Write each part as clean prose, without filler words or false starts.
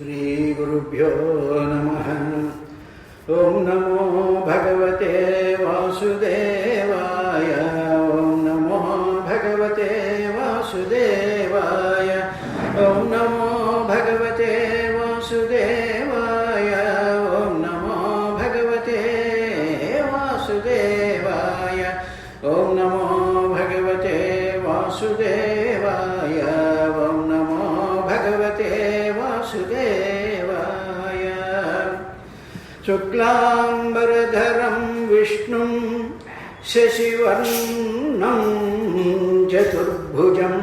श्रीगुरुभ्यो नमः। ओं नमो भगवते वासुदेवाय। ओं नमो भगवते वासुदेवाय। ओं नमो भगवते वासुदेवाय। ओं नमो भगवते वासुदेवाय। ओं नमो भगवते वासुदेवाय। ओं नमो भगवते वासुदेवाय। शुक्लांबरधरं विष्णुं शशिवर्णं चतुर्भुजं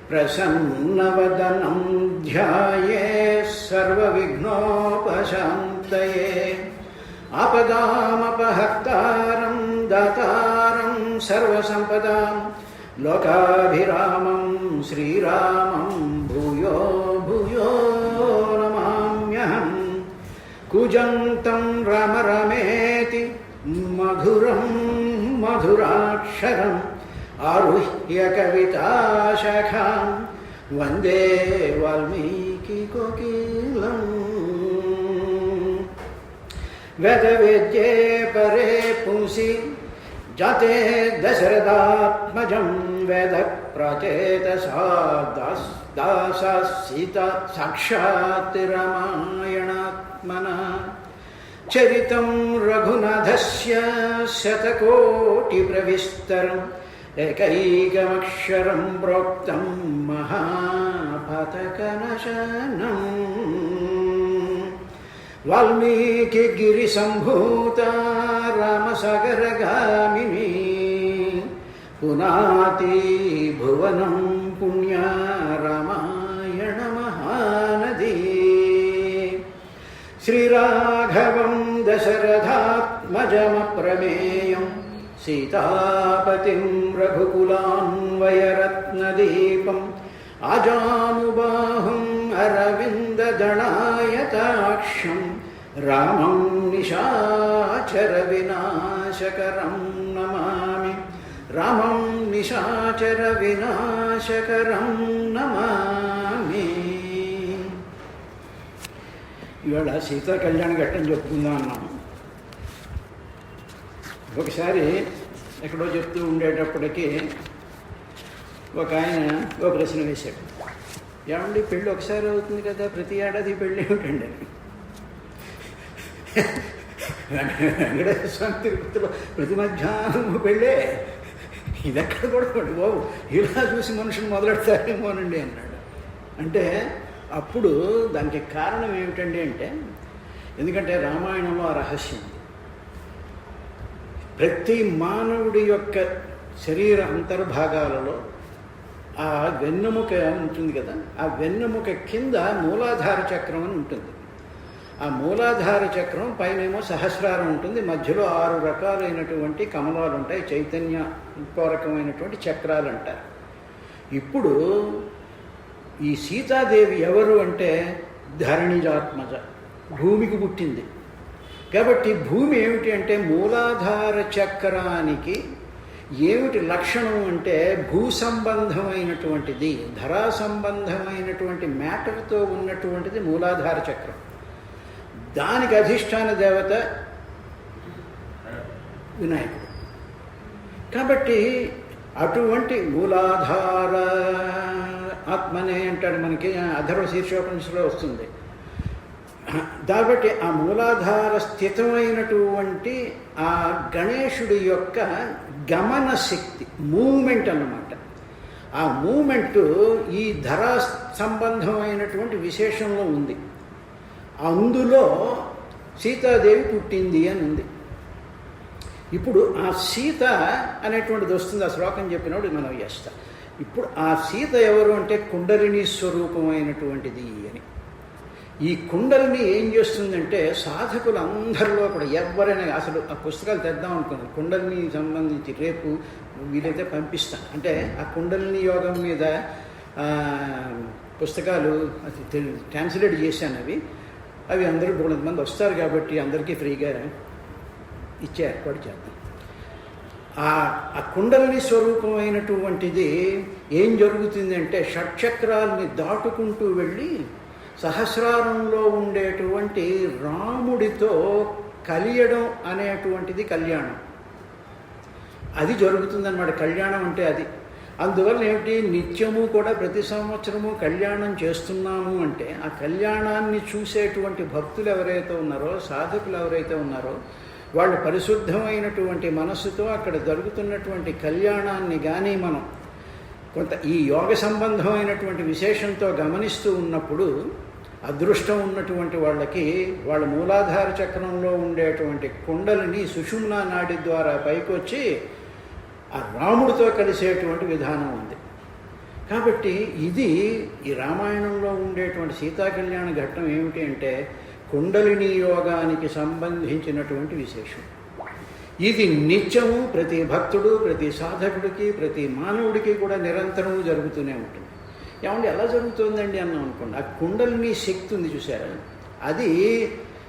प्रसन्नवदनं ध्यायेत् सर्वविघ्नोपशान्तये। आपदामपहर्तारं दातारं सर्वसम्पदां लोकाभिरामं श्रीरामं भूयो भूयो नमाम्यहम्। कूजन्तं राम रामेति मधुरं मधुराक्षरम् आरुह्य कविताशाखां वन्दे वाल्मीकिकोकिलम्। वेदवेद्ये परे पुंसि जाते दशरथात्मजं वेदप्राचेतसा दासा सीता साक्षात् रामायणात्मना। चरितं रघुनाथस्य शतकोटिप्रविस्तरम् एकैकमक्षरं प्रोक्तं महापातकनाशनम्। वाल्मीकिगिरिसम्भूता रामसागरगामिनी पुनाति भुवनं पुण्या रामायणमहानदी। श्रीराघवं दशरथात्मजमप्रमेयं सीतापतिं रघुकुलान्वयरत्नदीपम् आजानुबाहुम् अरविन्ददलायताक्षं रामं निशाचरविनाशकरं नमामि। रामं निशाचरविनाशकरं नमामि। ఇవాళ సీతా కళ్యాణ ఘట్టం చెప్పుకుందాం అన్నాము. ఒకసారి ఎక్కడో చెప్తూ ఉండేటప్పటికీ ఒక ఆయన ఒక ప్రశ్న వేశాడు. ఏమండి పెళ్ళి ఒకసారి అవుతుంది కదా, ప్రతి ఏడాది పెళ్ళి ఏమిటండి అని. వెంకటేశ్వర స్వామి తిరుపతిలో ప్రతి మధ్యాహ్నం పెళ్ళే, ఇది ఎక్కడ కూడా బాబు ఇలా చూసి మనుషులు మొదలెడతారేమోనండి అన్నాడు. అంటే అప్పుడు దానికి కారణం ఏమిటండి అంటే, ఎందుకంటే రామాయణంలో ఆ రహస్యం ఉంది. ప్రతి మానవుడి యొక్క శరీర అంతర్భాగాలలో ఆ వెన్నెముక ఉంటుంది కదా, ఆ వెన్నెముక కింద మూలాధార చక్రం అని ఉంటుంది. ఆ మూలాధార చక్రం పైనేమో సహస్రారం ఉంటుంది, మధ్యలో 6 రకాలైనటువంటి కమలాలు ఉంటాయి, చైతన్య పూరకమైనటువంటి చక్రాలు అంటారు. ఇప్పుడు ఈ సీతాదేవి ఎవరు అంటే ధరణిజాత్మజ, భూమికి పుట్టింది. కాబట్టి భూమి ఏమిటి అంటే మూలాధార చక్రానికి ఏమిటి లక్షణం అంటే భూ సంబంధమైనటువంటిది, ధరా సంబంధమైనటువంటి మ్యాటర్తో ఉన్నటువంటిది మూలాధార చక్రం. దానికి అధిష్టాన దేవత వినాయకుడు. కాబట్టి అటువంటి మూలాధార ఆత్మనే అంటాడు, మనకి అధర్వ శీర్షోపనిషత్తులో వస్తుంది. కాబట్టి ఆ మూలాధార స్థితమైనటువంటి ఆ గణేశుడి యొక్క గమన శక్తి, మూమెంట్ అన్నమాట. ఆ మూమెంటు ఈ ధరా సంబంధమైనటువంటి విశేషంలో ఉంది. అందులో సీతాదేవి పుట్టింది అని ఉంది. ఇప్పుడు ఆ సీత అనేటువంటిది వస్తుంది, ఆ శ్లోకం చెప్పినప్పుడు మనం చేస్తాం. ఇప్పుడు ఆ సీత ఎవరు అంటే కుండలిని స్వరూపమైనటువంటిది అని. ఈ కుండలిని ఏం చేస్తుందంటే సాధకులందరిలో కూడా ఎవరైనా, అసలు ఆ పుస్తకాలు తెద్దాం అనుకున్నాను కుండలిని సంబంధించి, రేపు వీలైతే పంపిస్తాను. అంటే ఆ కుండలిని యోగం మీద పుస్తకాలు ట్రాన్స్లేట్ చేశాను. అవి అందరూ 300 మంది వస్తారు కాబట్టి అందరికీ ఫ్రీగా ఇచ్చే ఏర్పాటు చేద్దాం. ఆ కుండలిని స్వరూపమైనటువంటిది ఏం జరుగుతుందంటే షట్చక్రాలని దాటుకుంటూ వెళ్ళి సహస్రారంలో ఉండేటువంటి రాముడితో కలియడం అనేటువంటిది కళ్యాణం. అది జరుగుతుందన్నమాట. కళ్యాణం అంటే అది. అందువల్ల ఏమిటి, నిత్యము కూడా ప్రతి సంవత్సరము కళ్యాణం చేస్తున్నాము అంటే ఆ కళ్యాణాన్ని చూసేటువంటి భక్తులు ఎవరైతే ఉన్నారో, సాధకులు ఎవరైతే ఉన్నారో, వాళ్ళు పరిశుద్ధమైనటువంటి మనస్సుతో అక్కడ జరుగుతున్నటువంటి కళ్యాణాన్ని కానీ మనం కొంత ఈ యోగ సంబంధమైనటువంటి విశేషంతో గమనిస్తూ ఉన్నప్పుడు అదృష్టం ఉన్నటువంటి వాళ్ళకి వాళ్ళ మూలాధార చక్రంలో ఉండేటువంటి కుండలిని సుషుమ్నా నాడి ద్వారా పైకొచ్చి ఆ రాముడితో కలిసేటువంటి విధానం ఉంది. కాబట్టి ఇది ఈ రామాయణంలో ఉండేటువంటి సీతా కళ్యాణ ఘట్టం ఏమిటి అంటే కుండలిని యోగానికి సంబంధించినటువంటి విశేషం. ఇది నిత్యము ప్రతి భక్తుడు, ప్రతి సాధకుడికి, ప్రతి మానవుడికి కూడా నిరంతరము జరుగుతూనే ఉంటుంది. ఏమంటే ఎలా జరుగుతుందండి అన్నాం అనుకోండి, ఆ కుండలిని శక్తి ఉంది చూసారా, అది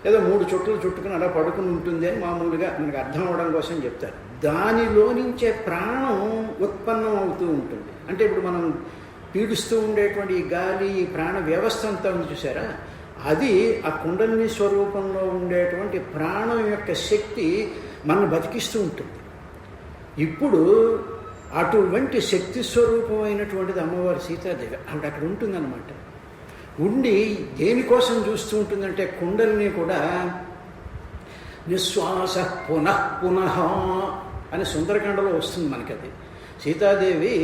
ఏదో 3 చుట్టలు చుట్టుకుని అలా పడుకుని ఉంటుంది అని మామూలుగా మనకు అర్థం అవడం కోసం చెప్తారు. దానిలో నుంచే ప్రాణం ఉత్పన్నం అవుతూ ఉంటుంది. అంటే ఇప్పుడు మనం పీడిస్తూ ఉండేటువంటి ఈ గాలి, ఈ ప్రాణ వ్యవస్థ అంతా ఉంది చూసారా, అది ఆ కుండలిని స్వరూపంలో ఉండేటువంటి ప్రాణం యొక్క శక్తి మనల్ని బతికిస్తూ ఉంటుంది. ఇప్పుడు అటువంటి శక్తి స్వరూపమైనటువంటిది అమ్మవారి సీతాదేవి. ఆవిడ అక్కడ ఉంటుందన్నమాట. ఉండి దేనికోసం చూస్తూ ఉంటుందంటే కుండలిని కూడా నిశ్వాస పునః పునః అని సుందరకాండలో వస్తుంది మనకి. అది సీతాదేవి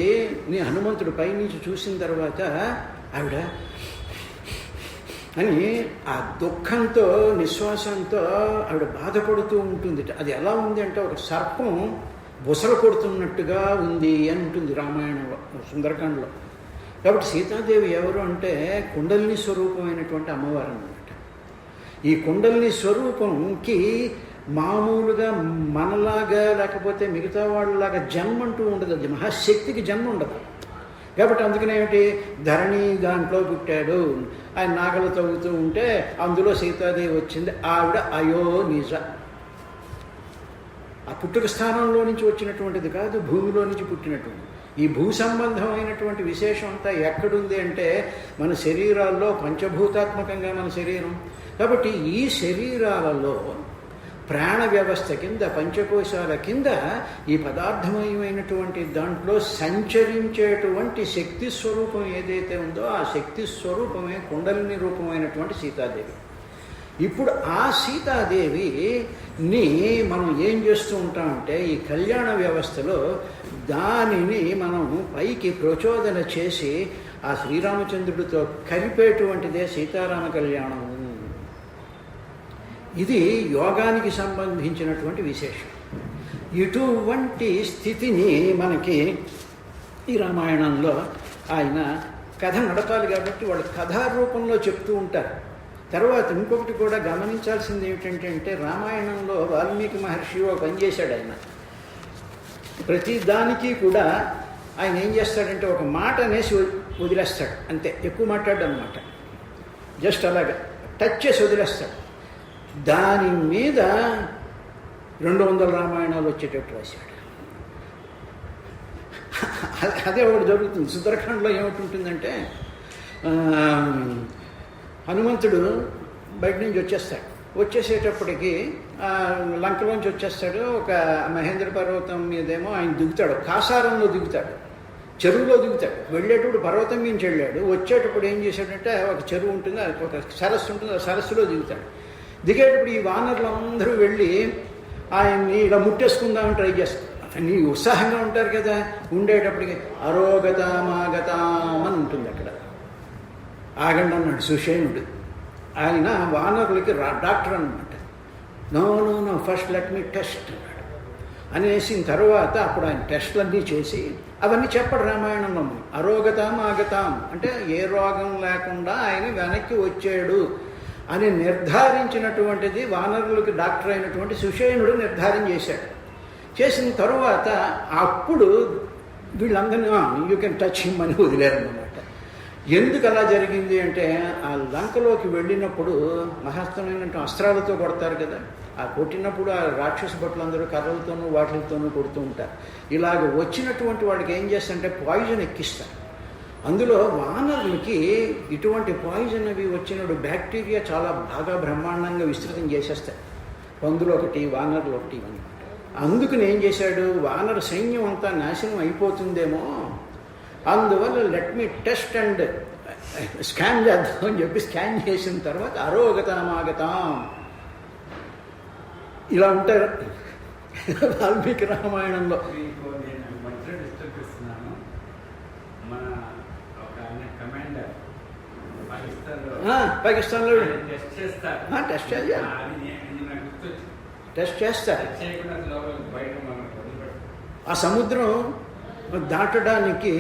నీ హనుమంతుడు పైనుంచి చూసిన తర్వాత ఆవిడ అని ఆ దుఃఖంతో, నిశ్వాసంతో ఆవిడ బాధపడుతూ ఉంటుంది. అది ఎలా ఉంది అంటే ఒక సర్పం బుసలు కొడుతున్నట్టుగా ఉంది అని ఉంటుంది రామాయణంలో, సుందరకాండలో. కాబట్టి సీతాదేవి ఎవరు అంటే కుండలిని స్వరూపమైనటువంటి అమ్మవారు అన్నమాట. ఈ కుండలిని స్వరూపంకి మామూలుగా మనలాగా లేకపోతే మిగతా వాళ్ళలాగా జన్మ అంటూ ఉండదు. అది మహాశక్తికి జన్మ ఉండదు. కాబట్టి అందుకనే ఏమిటి, ధరణి దాంట్లో పుట్టాడు, ఆయన నాగలు తవ్వుతూ ఉంటే అందులో సీతాదేవి వచ్చింది. ఆవిడ అయో నిజ, ఆ పుట్టుక స్థానంలో నుంచి వచ్చినటువంటిది కాదు, భూమిలో నుంచి పుట్టినటువంటి. ఈ భూ సంబంధమైనటువంటి విశేషం అంతా ఎక్కడుంది అంటే మన శరీరాల్లో, పంచభూతాత్మకంగా మన శరీరం. కాబట్టి ఈ శరీరాలలో ప్రాణ వ్యవస్థ కింద, పంచకోశాల కింద ఈ పదార్థమయమైనటువంటి దాంట్లో సంచరించేటువంటి శక్తి స్వరూపం ఏదైతే ఉందో ఆ శక్తి స్వరూపమే కుండలిని రూపమైనటువంటి సీతాదేవి. ఇప్పుడు ఆ సీతాదేవిని మనం ఏం చేస్తూ ఉంటామంటే ఈ కళ్యాణ వ్యవస్థలో దానిని మనం పైకి ప్రచోదన చేసి ఆ శ్రీరామచంద్రుడితో కలిపేటువంటిదే సీతారామ కళ్యాణం. ఇది యోగానికి సంబంధించినటువంటి విశేషం. ఇటువంటి స్థితిని మనకి ఈ రామాయణంలో ఆయన కథ నడపాలి కాబట్టి వాళ్ళు కథారూపంలో చెప్తూ ఉంటారు. తర్వాత ఇంకొకటి కూడా గమనించాల్సింది ఏమిటంటే రామాయణంలో వాల్మీకి మహర్షి ఒక పని చేశాడు. ఆయన ప్రతి దానికి కూడా ఆయన ఏం చేస్తాడంటే ఒక మాట అనేసి వదిలేస్తాడు, అంతే. ఎక్కువ మాట్లాడు అనమాట, జస్ట్ అలాగా టచ్ చేసి వదిలేస్తాడు. దాని మీద 200 రామాయణాలు వచ్చేటట్టు రాశాడు. అదే ఒకటి జరుగుతుంది. సుందరకాండలో ఏమిటి హనుమంతుడు బయట నుంచి వచ్చేస్తాడు. వచ్చేసేటప్పటికి లంకలోంచి వచ్చేస్తాడు. ఒక మహేంద్ర పర్వతం మీదేమో ఆయన దిగుతాడు, కాసారంలో దిగుతాడు, చెరువులో దిగుతాడు. వెళ్ళేటప్పుడు పర్వతం నుంచి వెళ్ళాడు. వచ్చేటప్పుడు ఏం చేశాడంటే ఒక చెరువు ఉంటుంది, ఒక సరస్సు ఉంటుంది, ఆ సరస్సులో దిగుతాడు. దిగేటప్పుడు ఈ వానరులు అందరూ వెళ్ళి ఆయన్ని ఇలా ముట్టేసుకుందామని ట్రై చేస్తారు. అన్నీ ఉత్సాహంగా ఉంటారు కదా. ఉండేటప్పటికి అరోగతామాగతామని ఉంటుంది అక్కడ. ఆగండి అన్నాడు సుషేనుడు. ఆయన వానరులకి డాక్టర్ అన్నమాట. No no no first let me test అన్నాడు. అనేసిన తర్వాత అప్పుడు ఆయన టెస్టులన్నీ చేసి అవన్నీ చెప్పడు రామాయణంలో. అరోగతాం ఆగతాం అంటే ఏ రోగం లేకుండా ఆయన వెనక్కి వచ్చాడు అని నిర్ధారించినటువంటిది వానరులకి డాక్టర్ అయినటువంటి సుషేనుడు నిర్ధారణ చేశాడు. చేసిన తరువాత అప్పుడు వీళ్ళందరినీ యూ కెన్ టచ్ హిమ్ అని వదిలేరన్నమాట. ఎందుకు అలా జరిగింది అంటే ఆ లంకలోకి వెళ్ళినప్పుడు మహత్తమైన అస్త్రాలతో కొడతారు కదా. ఆ కొట్టినప్పుడు ఆ రాక్షస భటులందరూ కర్రలతోనూ వాటితోనూ కొడుతూ ఉంటారు. ఇలాగ వచ్చినటువంటి వాడికి ఏం చేస్తారంటే పాయిజన్ ఎక్కిస్తారు. అందులో వానరులకి ఇటువంటి పాయిజన్ అవి వచ్చినప్పుడు బ్యాక్టీరియా చాలా బాగా బ్రహ్మాండంగా విస్తృతం చేసేస్తాయి. పందులు ఒకటి, వానరులు ఒకటి అని. అందుకని ఏం చేశాడు, వానర సైన్యం అంతా నాశనం అయిపోతుందేమో, అందువల్ల let me test and scan చేద్దాం అని చెప్పి స్కాన్ చేసిన తర్వాత అరోగతామాగతాం ఇలా ఉంటారు వాల్మీకి రామాయణంలో. పాకిస్తాన్లో టెస్ట్ చేస్తారు. ఆ సముద్రం దాటడానికి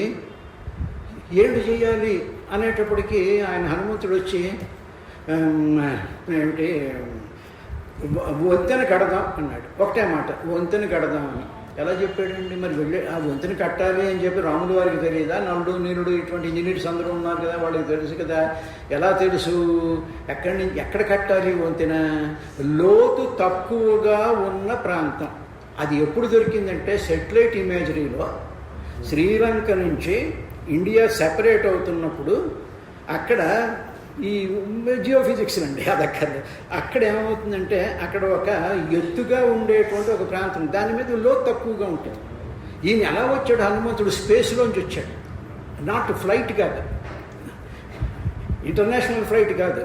ఏంటి చేయాలి అనేటప్పటికీ ఆయన హనుమంతుడు వచ్చి ఏమిటి వంతెన కడదాం అన్నాడు. ఒకటే మాట, వంతెన కడదాం అని. ఎలా చెప్పాడండి? మరి వెళ్ళి ఆ వంతెన కట్టాలి అని చెప్పి రాముడు వారికి తెలియదా? నలుడు నీరుడు ఇటువంటి ఇంజనీర్స్ అందరూ ఉన్నారు కదా, వాళ్ళకి తెలుసు కదా. ఎలా తెలుసు? ఎక్కడి నుంచి ఎక్కడ కట్టాలి వంతెన? లోతు తక్కువగా ఉన్న ప్రాంతం. అది ఎప్పుడు దొరికిందంటే సెటిలైట్ ఇమేజరీలో శ్రీలంక నుంచి ఇండియా సెపరేట్ అవుతున్నప్పుడు అక్కడ ఈ జియోఫిజిక్స్ అండి అది అక్కడ ఏమవుతుందంటే అక్కడ ఒక ఎత్తుగా ఉండేటువంటి ఒక ప్రాంతం, దాని మీద లోతు తక్కువగా ఉంటుంది. ఈయన ఎలా వచ్చాడు హనుమంతుడు? స్పేస్లోంచి వచ్చాడు. నాట్ ఫ్లైట్ కాదు, ఇంటర్నేషనల్ ఫ్లైట్ కాదు,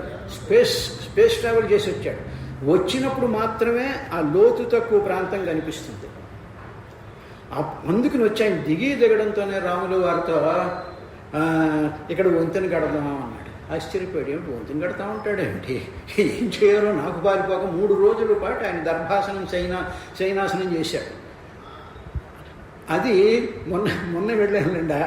స్పేస్ ట్రావెల్ చేసి వచ్చాడు. వచ్చినప్పుడు మాత్రమే ఆ లోతు తక్కువ ప్రాంతం కనిపిస్తుంది. అందుకని వచ్చాయన దిగడంతోనే రాములు వారితో ఇక్కడ వంతెన కడదాం అన్నాడు. ఆశ్చర్యపోయాడు. ఏమిటి వంతెన కడతా ఉంటాడేమిటి, ఏం చేయాలో నాకు పారిపోక 3 రోజుల పాటు ఆయన దర్భాసనం శయనాసనం చేశాడు. అది మొన్న వెళ్ళానండి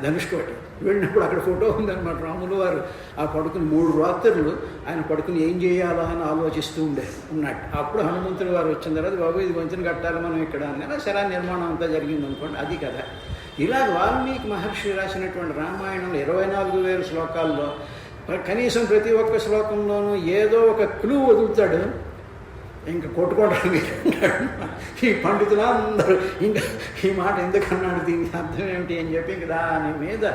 ధనుష్కోటి. వెళ్ళినప్పుడు అక్కడ ఫోటో ఉందన్నమాట. రాములు వారు ఆ పడుకుని 3 రాత్రులు ఆయన పడుకుని ఏం చేయాలా అని ఆలోచిస్తూ ఉన్నాడు. అప్పుడు హనుమంతుడు వారు వచ్చిన తర్వాత, బాబు ఇది వంతెన కట్టాలి మనం ఇక్కడ అని సరే నిర్మాణం అంతా జరిగింది అనుకోండి. అది కదా. ఇలా వాల్మీకి మహర్షి రాసినటువంటి రామాయణంలో 24,000 శ్లోకాల్లో కనీసం ప్రతి ఒక్క శ్లోకంలోనూ ఏదో ఒక క్లూ వదులుతాడు. ఇంకా కొట్టుకోవడం ఈ పండితులందరూ ఇంకా ఈ మాట ఎందుకన్నాడు, దీనికి అర్థం ఏమిటి అని చెప్పి ఇంకా దాని మీద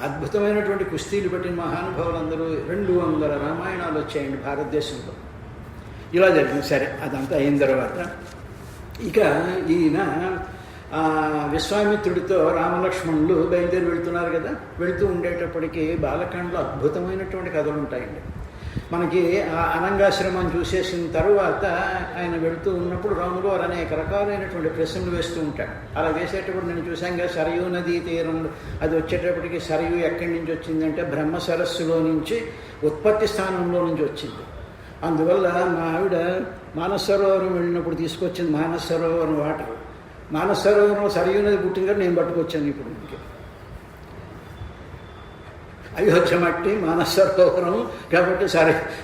అద్భుతమైనటువంటి కుస్తీలు పెట్టిన మహానుభావులందరూ 200 రామాయణాలు వచ్చాయండి భారతదేశంలో. ఇలా జరిగింది. సరే, అదంతా అయిన తర్వాత ఇక ఈయన విశ్వామిత్రుడితో రామలక్ష్మణులు బయలుదేరి వెళ్తున్నారు కదా. వెళుతూ ఉండేటప్పటికీ బాలకాండలో అద్భుతమైనటువంటి కథలు ఉంటాయండి. మనకి ఆ అనంగాశ్రమం చూసేసిన తరువాత ఆయన వెళుతూ ఉన్నప్పుడు రాములు వారు అనేక రకాలైనటువంటి ప్రశ్నలు వేస్తూ ఉంటాడు. అలా వేసేటప్పుడు నేను చూశాను కదా, సరయూ నదీ తీరంలో అది వచ్చేటప్పటికి సరయూ ఎక్కడి నుంచి వచ్చిందంటే బ్రహ్మ సరస్సులో నుంచి ఉత్పత్తి స్థానంలో నుంచి వచ్చింది. అందువల్ల మా ఆవిడ మానస సరోవరం వెళ్ళినప్పుడు తీసుకొచ్చింది మానస సరోవరం వాటర్. మానస సరోవరం సరయూ నది పుట్టింది కదా, నేను పట్టుకొచ్చాను ఇప్పుడు ఇంకే అయోధ్య మట్టి మానస సరోవరం కాబట్టి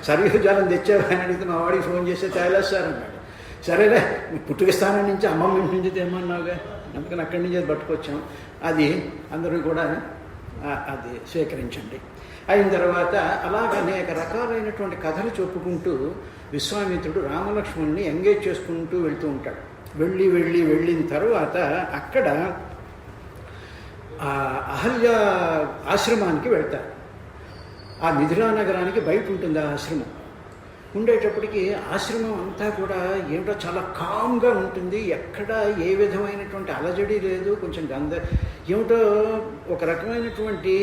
సరయూ జలం తెచ్చేవాయని అడిగితే మా వాడికి ఫోన్ చేస్తే తేలేస్తారు అన్నాడు. సరేలే, పుట్టుక స్థానం నుంచి అమ్మమ్మ ఇంటి నుంచి తెమ్మన్నావుగా, అందుకని అక్కడి నుంచి అది పట్టుకొచ్చాం. అది అందరూ కూడా అది స్వీకరించండి. అయిన తర్వాత అలాగ అనేక రకాలైనటువంటి కథలు చెప్పుకుంటూ విశ్వామిత్రుడు రామలక్ష్మణుని ఎంగేజ్ చేసుకుంటూ వెళ్తూ ఉంటాడు. వెళ్ళిన తర్వాత అక్కడ అహల్య ఆశ్రమానికి వెళ్తారు. ఆ మిథిలా నగరానికి బయట ఉంటుంది ఆ ఆశ్రమం. ఉండేటప్పటికీ ఆశ్రమం అంతా కూడా ఏమిటో చాలా కామ్గా ఉంటుంది. ఎక్కడ ఏ విధమైనటువంటి అలజడి లేదు. కొంచెం ఏమిటో ఒక రకమైనటువంటి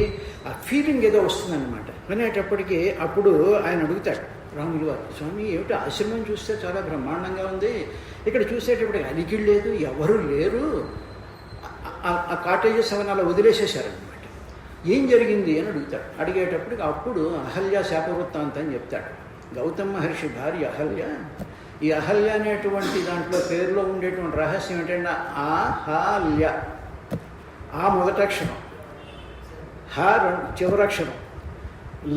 ఆ ఫీలింగ్ ఏదో వస్తుందన్నమాట. వినేటప్పటికీ అప్పుడు ఆయన అడుగుతాడు రాములు వారు, స్వామి ఏమిటో ఆశ్రమం చూస్తే చాలా బ్రహ్మాండంగా ఉంది, ఇక్కడ చూసేటప్పటికి అలికిళ్ళు లేదు, ఎవరు లేరు, ఆ కాటేజెస్ అవన్నీ అలా వదిలేసేశారనమాట. ఏం జరిగింది అని అడుగుతాడు. అడిగేటప్పటికి అప్పుడు అహల్య శాపవృత్తాంతం అని చెప్తాడు. గౌతమ మహర్షి భార్య అహల్య. ఈ అహల్య అనేటువంటి దాంట్లో పేరులో ఉండేటువంటి రహస్యం ఏంటంటే అహల్య. ఆ మొదటక్షరం, హ చివరక్షరం,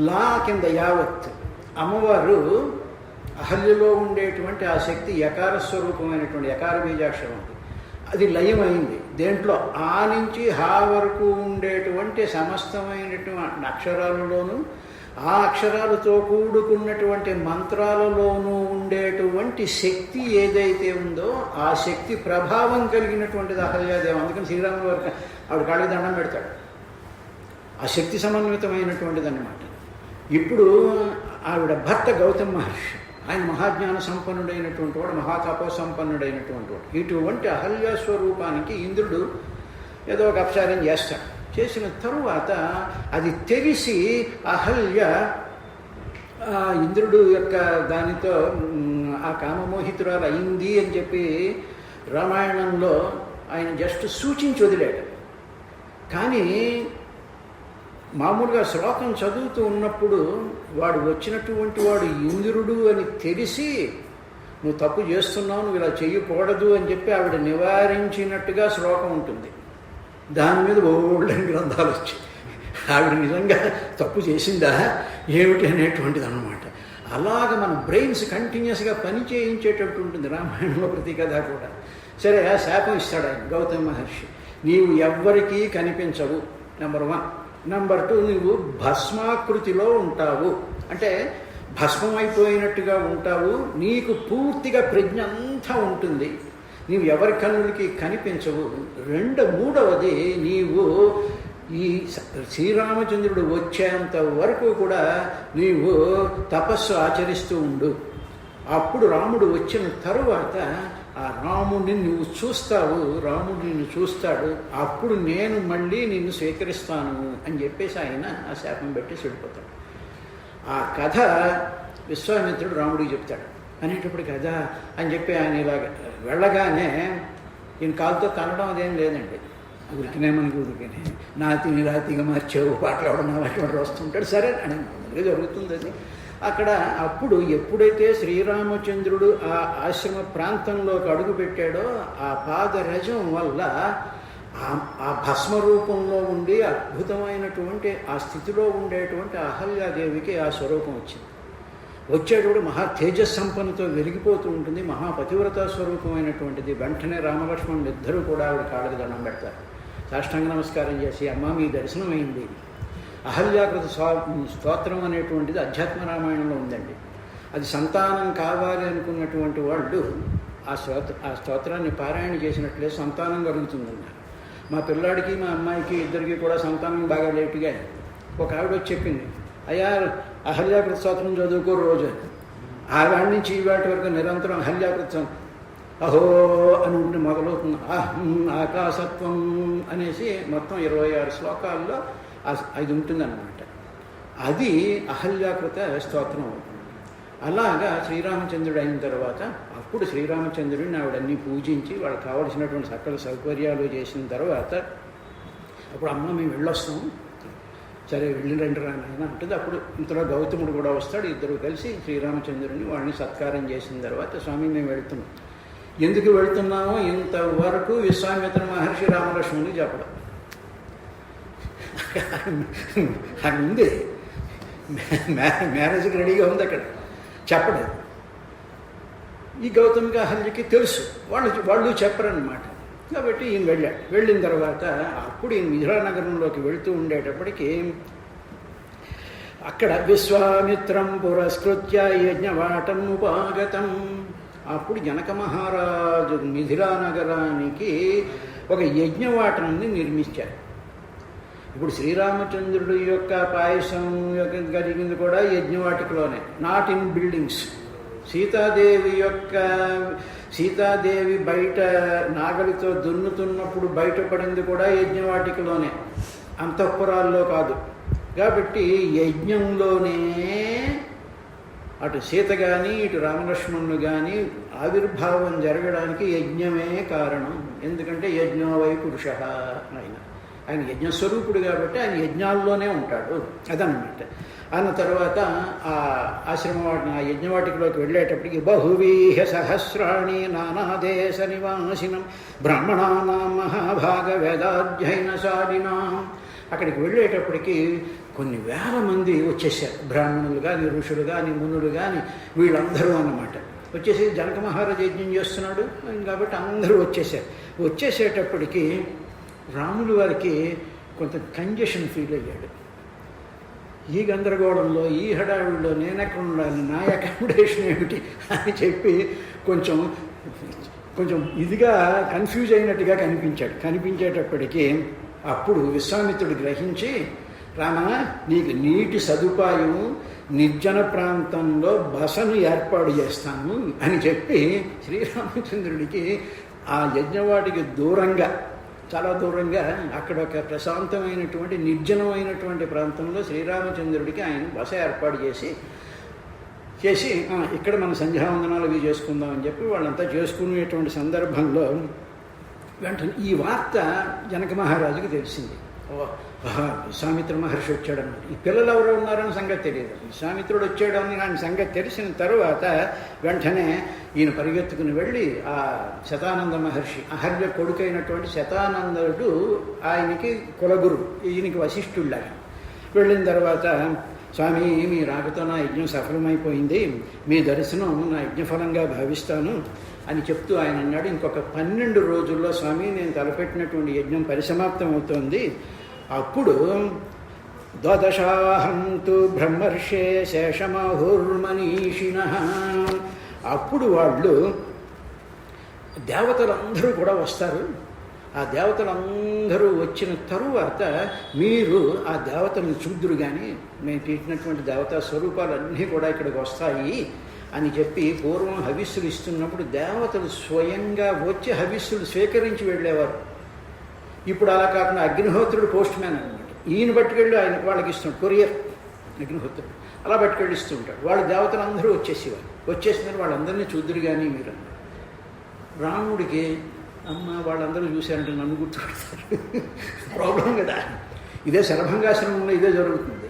లా కింద యావత్. అమ్మవారు అహల్యలో ఉండేటువంటి ఆ శక్తి యకార స్వరూపమైనటువంటి యకార బీజాక్షరం. అది లయమైంది. దేంట్లో ఆ నుంచి హా వరకు ఉండేటువంటి సమస్తమైనటువంటి అక్షరాలలోనూ ఆ అక్షరాలతో కూడుకున్నటువంటి మంత్రాలలోనూ ఉండేటువంటి శక్తి ఏదైతే ఉందో ఆ శక్తి ప్రభావం కలిగినటువంటిది అహల్యాదేవి. అందుకని శ్రీరాముల వారికి ఆవిడ కాళ్ళకి దండం పెడతాడు. ఆ శక్తి సమన్వితమైనటువంటిది అన్నమాట. ఇప్పుడు ఆవిడ భర్త గౌతమ మహర్షి, ఆయన మహాజ్ఞాన సంపన్నుడైనటువంటి వాడు, మహాతపో సంపన్నుడైనటువంటి వాడు. ఇటువంటి అహల్య స్వరూపానికి ఇంద్రుడు ఏదో ఒక అపచారం చేస్తాడు. చేసిన తరువాత అది తెలిసి అహల్య ఇంద్రుడు యొక్క దానితో ఆ కామమోహితురాలు అయింది అని చెప్పి రామాయణంలో ఆయన జస్ట్ సూచించి వదిలాడు. కానీ మామూలుగా శ్లోకం చదువుతూ ఉన్నప్పుడు వాడు వచ్చినటువంటి వాడు ఇంద్రుడు అని తెలిసి నువ్వు తప్పు చేస్తున్నావు, నువ్వు ఇలా చెయ్యకూడదు అని చెప్పి ఆవిడ నివారించినట్టుగా శ్లోకం ఉంటుంది. దాని మీద ఓల్డెన్ గ్రంథాలు వచ్చాయి. ఆవిడ నిజంగా తప్పు చేసిందా ఏమిటి అనేటువంటిది అన్నమాట. అలాగ మన బ్రెయిన్స్ కంటిన్యూస్గా పని చేయించేటట్టు ఉంటుంది రామాయణంలో ప్రతి కథ కూడా. సరే, ఆ శాపం ఇస్తాడు ఆయన గౌతమ మహర్షి. నీవు ఎవ్వరికీ కనిపించవు, నెంబర్ 1. నెంబర్ 2, నువ్వు భస్మాకృతిలో ఉంటావు, అంటే భస్మం అయిపోయినట్టుగా ఉంటావు. నీకు పూర్తిగా ప్రజ్ఞ అంతా ఉంటుంది, నీవు ఎవరి కన్నులకి కనిపించవు. మూడవది, నీవు ఈ శ్రీరామచంద్రుడు వచ్చేంత వరకు కూడా నీవు తపస్సు ఆచరిస్తూ ఉండు. అప్పుడు రాముడు వచ్చిన తరువాత ఆ రాముడిని నువ్వు చూస్తావు, రాముడు నిన్ను చూస్తాడు, అప్పుడు నేను మళ్ళీ నిన్ను స్వీకరిస్తాను అని చెప్పేసి ఆయన ఆ శాపం పెట్టి వెళ్ళిపోతాడు. ఆ కథ విశ్వామిత్రుడు రాముడికి చెప్తాడు. అనేటప్పుడు కదా అని చెప్పి ఆయన ఇలాగ వెళ్ళగానే ఈయన కాలుతో తనడం అదేం లేదండి, ఉరికినే మనకి ఉరికినే నాతిని రాతిగా మార్చావు పాటలు అటువంటి వస్తుంటాడు. సరే అని జరుగుతుంది అది అక్కడ. అప్పుడు ఎప్పుడైతే శ్రీరామచంద్రుడు ఆ ఆశ్రమ ప్రాంతంలోకి అడుగుపెట్టాడో ఆ పాదరజం వల్ల ఆ భస్మ రూపంలో ఉండి అద్భుతమైనటువంటి ఆ స్థితిలో ఉండేటువంటి అహల్యాదేవికి ఆ స్వరూపం వచ్చింది. వచ్చేటప్పుడు మహా తేజస్సంపన్నతో వెలిగిపోతూ ఉంటుంది, మహాపతివ్రత స్వరూపమైనటువంటిది. వెంటనే రామలక్ష్మణులు ఇద్దరూ కూడా ఆవిడ కాళ్ళకి దండం పెడతారు, సాష్టాంగ నమస్కారం చేసి, అమ్మ మీ దర్శనం అయింది. అహల్యాకృత స్తోత్రం అనేటువంటిది అధ్యాత్మ రామాయణంలో ఉందండి. అది సంతానం కావాలి అనుకున్నటువంటి వాళ్ళు ఆ స్తోత్రాన్ని పారాయణ చేసినట్లే సంతానం కలుగుతుందన్నారు. మా పిల్లాడికి మా అమ్మాయికి ఇద్దరికి కూడా సంతానం బాగా లేటుగా. ఒక ఆవిడ వచ్చి చెప్పింది, అయ్యా అహల్యాకృత స్తోత్రం చదువుకో రోజు. ఆవాడి నుంచి ఈవాటి వరకు నిరంతరం అహల్యాకృతం అహో అని ఉంటే మొదలవుతుంది. ఆకాశత్వం అనేసి మొత్తం 26 శ్లోకాల్లో అది ఉంటుందన్నమాట. అది అహల్యాకృత స్తోత్రం అవుతుంది. అలాగా శ్రీరామచంద్రుడు అయిన తర్వాత అప్పుడు శ్రీరామచంద్రుడిని ఆవిడన్నీ పూజించి వాళ్ళకి కావలసినటువంటి సకల సౌకర్యాలు చేసిన తర్వాత అప్పుడు అమ్మ మేము వెళ్ళొస్తాం, సరే వెళ్ళి రండి రాని అంటుంది. అప్పుడు ఇంతలో గౌతముడు కూడా వస్తాడు. ఇద్దరు కలిసి శ్రీరామచంద్రుడిని వాళ్ళని సత్కారం చేసిన తర్వాత, స్వామి మేము వెళుతున్నాం. ఎందుకు వెళుతున్నామో ఇంతవరకు విశ్వామిత్ర మహర్షి రామలక్ష్మణుని చెప్పడం అది ఉంది, మ్యారేజ్కి రెడీగా ఉంది అక్కడ చెప్పడం. ఈ గౌతమికి అహల్యకి తెలుసు, వాళ్ళు చెప్పరన్నమాట. కాబట్టి ఈయన వెళ్ళాడు. వెళ్ళిన తర్వాత అప్పుడు ఈయన మిథిలానగరంలోకి వెళుతూ ఉండేటప్పటికీ అక్కడ విశ్వామిత్రం పురస్కృత్య యజ్ఞవాటం ఉపాగతం. అప్పుడు జనక మహారాజు మిథిలానగరానికి ఒక యజ్ఞవాటనాన్ని నిర్మించారు. ఇప్పుడు శ్రీరామచంద్రుడి యొక్క పాయసం యొక్క జరిగింది కూడా యజ్ఞవాటికలోనే, నాట్ ఇన్ బిల్డింగ్స్. సీతాదేవి బయట నాగలితో దున్నుతున్నప్పుడు బయటపడింది కూడా యజ్ఞవాటికలోనే, అంతఃపురాల్లో కాదు. కాబట్టి యజ్ఞంలోనే అటు సీత కానీ ఇటు రామలక్ష్మణులు కానీ ఆవిర్భావం జరగడానికి యజ్ఞమే కారణం. ఎందుకంటే యజ్ఞో వై పురుష, ఆయన యజ్ఞస్వరూపుడు కాబట్టి ఆయన యజ్ఞాల్లోనే ఉంటాడు. అదనమాట. అన్న తర్వాత ఆ ఆశ్రమవాటిని ఆ యజ్ఞవాటికలోకి వెళ్ళేటప్పటికి బహువీహ సహస్రాణి నానాదేశ నివాసినం బ్రాహ్మణానాం మహాభాగ వేదాధ్యయనశాలినాం. అక్కడికి వెళ్ళేటప్పటికి కొన్ని వేల మంది వచ్చేసారు. బ్రాహ్మణులు కానీ ఋషులు కానీ మునులు కానీ వీళ్ళందరూ అన్నమాట వచ్చేసి జనక మహారాజు యజ్ఞం చేస్తున్నాడు కాబట్టి అందరూ వచ్చేసారు. వచ్చేసేటప్పటికి రాములు వారికి కొంత కంజెషన్ ఫీల్ అయ్యాడు. ఈ గందరగోళంలో ఈ హడావిడిలో నేనెక్కడ ఉండాలి, నా అకామిడేషన్ ఏమిటి అని చెప్పి కొంచెం ఇదిగా కన్ఫ్యూజ్ అయినట్టుగా కనిపించేటప్పటికీ అప్పుడు విశ్వామిత్రుడు గ్రహించి రామ, నీకు నీటి సదుపాయం నిర్జన ప్రాంతంలో బసను ఏర్పాటు చేస్తాను అని చెప్పి శ్రీరామచంద్రుడికి ఆ యజ్ఞవాటికి దూరంగా, చాలా దూరంగా అక్కడ ఒక ప్రశాంతమైనటువంటి నిర్జనమైనటువంటి ప్రాంతంలో శ్రీరామచంద్రుడికి ఆయన బస ఏర్పాటు చేసి ఇక్కడ మన సంధ్యావందనాలు అవి చేసుకుందామని చెప్పి వాళ్ళంతా చేసుకునేటువంటి సందర్భంలో వెంటనే ఈ వార్త జనక మహారాజుకి తెలిసింది. విశ్వామిత్ర మహర్షి వచ్చాడన్నమాట. ఈ పిల్లలు ఎవరో ఉన్నారని సంగతి తెలియదు. విశ్వామిత్రుడు వచ్చాడని ఆయన సంగతి తెలిసిన తరువాత వెంటనే ఈయన పరిగెత్తుకుని వెళ్ళి ఆ శతానంద మహర్షి, అహల్య కొడుకైనటువంటి శతానందుడు ఆయనకి కులగురు, ఈయనకి వశిష్ఠుళ్ళాగా. వెళ్ళిన తర్వాత, స్వామి మీ రాకతో నా యజ్ఞం సఫలమైపోయింది, మీ దర్శనం నా యజ్ఞఫలంగా భావిస్తాను అని చెప్తూ ఆయన అన్నాడు, ఇంకొక 12 రోజుల్లో స్వామి నేను తలపెట్టినటువంటి యజ్ఞం పరిసమాప్తం అవుతోంది. అప్పుడు ద్వాదశాహంతు బ్రహ్మర్షే శేషమహుర్మనీషిణ, అప్పుడు వాళ్ళు దేవతలందరూ కూడా వస్తారు. ఆ దేవతలందరూ వచ్చిన తరువాత మీరు ఆ దేవతలను చూద్దురు, కానీ మేము తీసినటువంటి దేవతా స్వరూపాలన్నీ కూడా ఇక్కడికి వస్తాయి అని చెప్పి పూర్వం హవిస్సులు ఇస్తున్నప్పుడు దేవతలు స్వయంగా వచ్చి హవిస్సులు స్వీకరించి వెళ్ళేవారు. ఇప్పుడు అలా కాకుండా అగ్నిహోత్రుడు పోస్ట్ మ్యాన్ అనమాట. ఈయన పట్టుకెళ్ళి ఆయన వాళ్ళకి ఇస్తున్నాడు, కొరియర్ అగ్నిహోత్రుడు అలా పట్టుకెళ్ళి ఇస్తూ ఉంటాడు. వాళ్ళ దేవతలందరూ వచ్చేసేవారు. వచ్చేసిన వాళ్ళందరినీ చూద్దురు కానీ మీరు అన్నారు. రాముడికి అమ్మ వాళ్ళందరూ చూశారంటే నన్ను గుర్తుపెడతారు, ప్రాబ్లం కదా. ఇదే శరభంగాశ్రమంలో ఇదే జరుగుతుంది.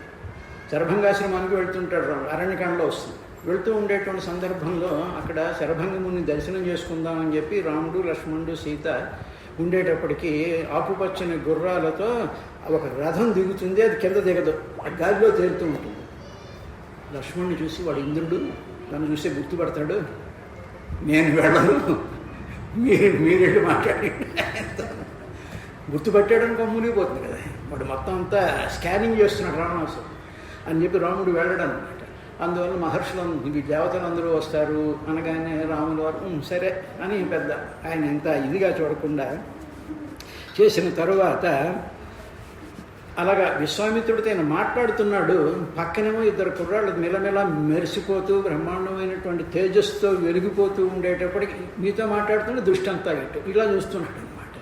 శరభంగాశ్రమానికి వెళ్తుంటాడు రాముడు, అరణ్యకాండలో వస్తుంది. వెళ్తూ ఉండేటువంటి సందర్భంలో అక్కడ శరభంగముని దర్శనం చేసుకుందామని చెప్పి రాముడు, లక్ష్మణుడు, సీత ఉండేటప్పటికీ ఆకుపచ్చని గుర్రాలతో ఒక రథం దిగుతుంది, అది కింద దిగదు, గాలిలో తేలుతూ ఉంటుంది. లక్ష్మణుని చూసి వాడు ఇంద్రుడు, నన్ను చూస్తే గుర్తుపడతాడు, నేను వెళ్ళను, మీరేళ్ళు మాట్లాడి గుర్తుపట్టాడని కమ్మునిపోతుంది కదా. వాడు మొత్తం అంతా స్కానింగ్ చేస్తున్నాడు రావణాసుడు అని చెప్పి రాముడు వెళ్ళడం అనమాట. అందువల్ల మహర్షులు దేవతలందరూ వస్తారు అనగానే రాముల వారు సరే అని పెద్ద ఆయన ఇంత ఇదిగా చూడకుండా చేసిన తరువాత అలాగా విశ్వామిత్రుడితో ఆయన మాట్లాడుతున్నాడు. పక్కనేమో ఇద్దరు కుర్రాళ్ళు మెల్లమెల్ల మెరిసిపోతూ బ్రహ్మాండమైనటువంటి తేజస్సుతో వెలిగిపోతూ ఉండేటప్పటికి మీతో మాట్లాడుతుంటే దృష్టి అంతా ఇటు ఇలా చూస్తున్నాడు అనమాట.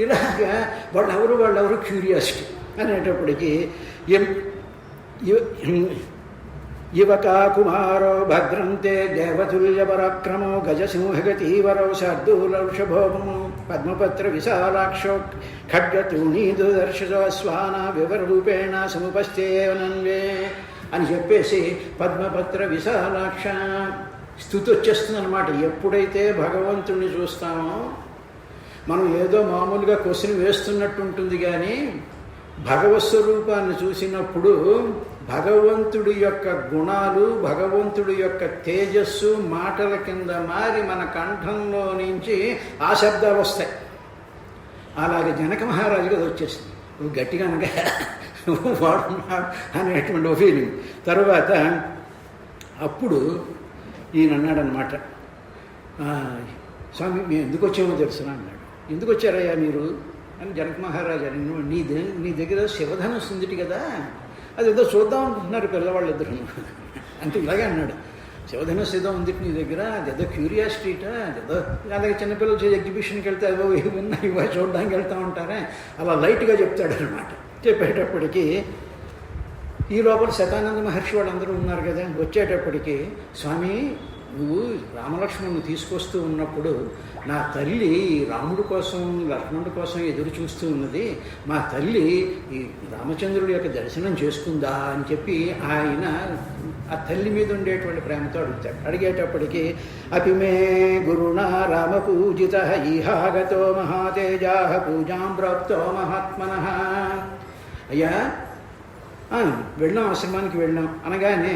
ఇలాగా వాళ్ళెవరు క్యూరియాసిటీ అనేటప్పటికీ యువకా కుమారో భద్రంతే దేవతుల్య పరాక్రమో గజసింహగతీవరో శార్దూలవృషభోమో పద్మపత్ర విశాలాక్షో ఖడ్గతూణీదు దర్శసో స్వాన వివరూపేణ సముపస్థేవనన్వే అని చెప్పేసి పద్మపత్ర విశాలాక్ష స్తుతి వచ్చేస్తుంది అనమాట. ఎప్పుడైతే భగవంతుణ్ణి చూస్తామో మనం ఏదో మామూలుగా క్వశ్చన్ వేస్తున్నట్టు ఉంటుంది, కానీ భగవత్స్వరూపాన్ని చూసినప్పుడు భగవంతుడి యొక్క గుణాలు, భగవంతుడి యొక్క తేజస్సు మాటల కింద మారి మన కంఠంలో నుంచి ఆ శబ్దాలు వస్తాయి. అలాగే జనక మహారాజుకి అది వచ్చేసింది. గట్టిగా అనగా వాడున్నాడు అనేటువంటి ఒక ఫీలింగ్. తర్వాత అప్పుడు ఈయన అన్నాడనమాట, స్వామి మేము ఎందుకు వచ్చామో తెలుసునా అన్నాడు. ఎందుకు వచ్చారయ్యా మీరు అని జనక మహారాజు నీ దగ్గర శివధనుస్సు ఉంది కదా, అదేదో చూద్దాం అనుకుంటున్నారు పిల్లవాళ్ళు ఇద్దరు అంటే ఇలాగే అన్నాడు. శివధనుస్సు ఏదో ఉంది నీ దగ్గర, అదేదో క్యూరియాసిటీట, అదేదో అలాగే చిన్నపిల్లలు చేసి ఎగ్జిబిషన్కి వెళ్తే ఏవో ఉన్నాయి ఇవో చూడడానికి వెళ్తూ ఉంటారే, అలా లైట్గా చెప్తాడు అనమాట. చెప్పేటప్పటికీ ఈ లోపల శతానంద మహర్షి వాళ్ళందరూ ఉన్నారు కదా. వచ్చేటప్పటికి స్వామి నువ్వు రామలక్ష్మణుని తీసుకొస్తూ ఉన్నప్పుడు నా తల్లి రాముడి కోసం లక్ష్మణుడి కోసం ఎదురు చూస్తూ ఉన్నది, మా తల్లి ఈ రామచంద్రుడి యొక్క దర్శనం చేసుకుందా అని చెప్పి ఆయన ఆ తల్లి మీద ఉండేటువంటి ప్రేమతో అడుగుతాడు. అడిగేటప్పటికి అపిమే గురుణా రామ పూజిత ఈహాగతో మహాతేజా పూజాం ప్రాప్తో మహాత్మనః. అయ్యా వెళ్ళాం, ఆశ్రమానికి వెళ్ళాం అనగానే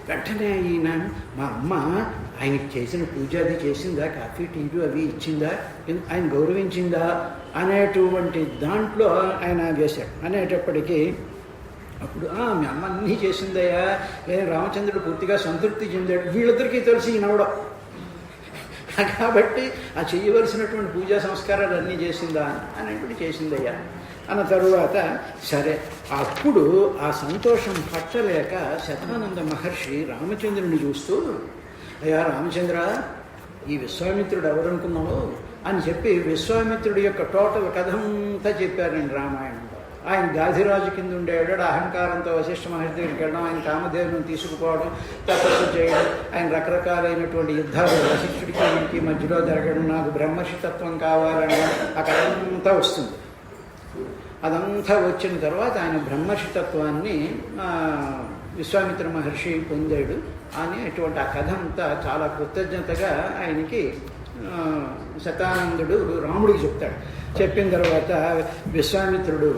వెంటనే ఈయన మా అమ్మ ఆయనకి చేసిన పూజ అది చేసిందా, కాఫీ టీలు అవి ఇచ్చిందా, ఆయన గౌరవించిందా అనేటువంటి దాంట్లో ఆయన వేశాడు. అనేటప్పటికీ అప్పుడు మీ అమ్మ అన్నీ చేసిందయ్యా, రామచంద్రుడు పూర్తిగా సంతృప్తి చెందాడు. వీళ్ళిద్దరికీ తెలిసి ఈయనవడం కాబట్టి ఆ చేయవలసినటువంటి పూజా సంస్కారాలు అన్నీ చేసిందా అనేటువంటి చేసిందయ్యా అన్న తరువాత సరే అప్పుడు ఆ సంతోషం పట్టలేక శతానంద మహర్షి రామచంద్రుని చూస్తూ, అయ్యా రామచంద్ర, ఈ విశ్వామిత్రుడు ఎవరనుకున్నావు అని చెప్పి విశ్వామిత్రుడి యొక్క టోటల్ కథ అంతా చెప్పారండి రామాయణంలో. ఆయన గాధిరాజు కింద ఉండేవాడు, అహంకారంతో వశిష్ఠ మహర్షి దగ్గరికి వెళ్ళడం, ఆయన కామధేనుని తీసుకుపోవడం, తపస్సు చేయడం, ఆయన రకరకాలైనటువంటి యుద్ధాలు వశిష్ఠుడికి వీరికి మధ్యలో జరగడం, నాకు బ్రహ్మర్షితత్వం కావాలని ఆ కథ అంతా వస్తుంది. అదంతా వచ్చిన తర్వాత ఆయన బ్రహ్మర్షితత్వాన్ని విశ్వామిత్ర మహర్షి పొందాడు అని అటువంటి ఆ కథ అంతా చాలా కృతజ్ఞతగా ఆయనకి శతానందుడు రాముడికి చెప్తాడు. చెప్పిన తర్వాత విశ్వామిత్రుడు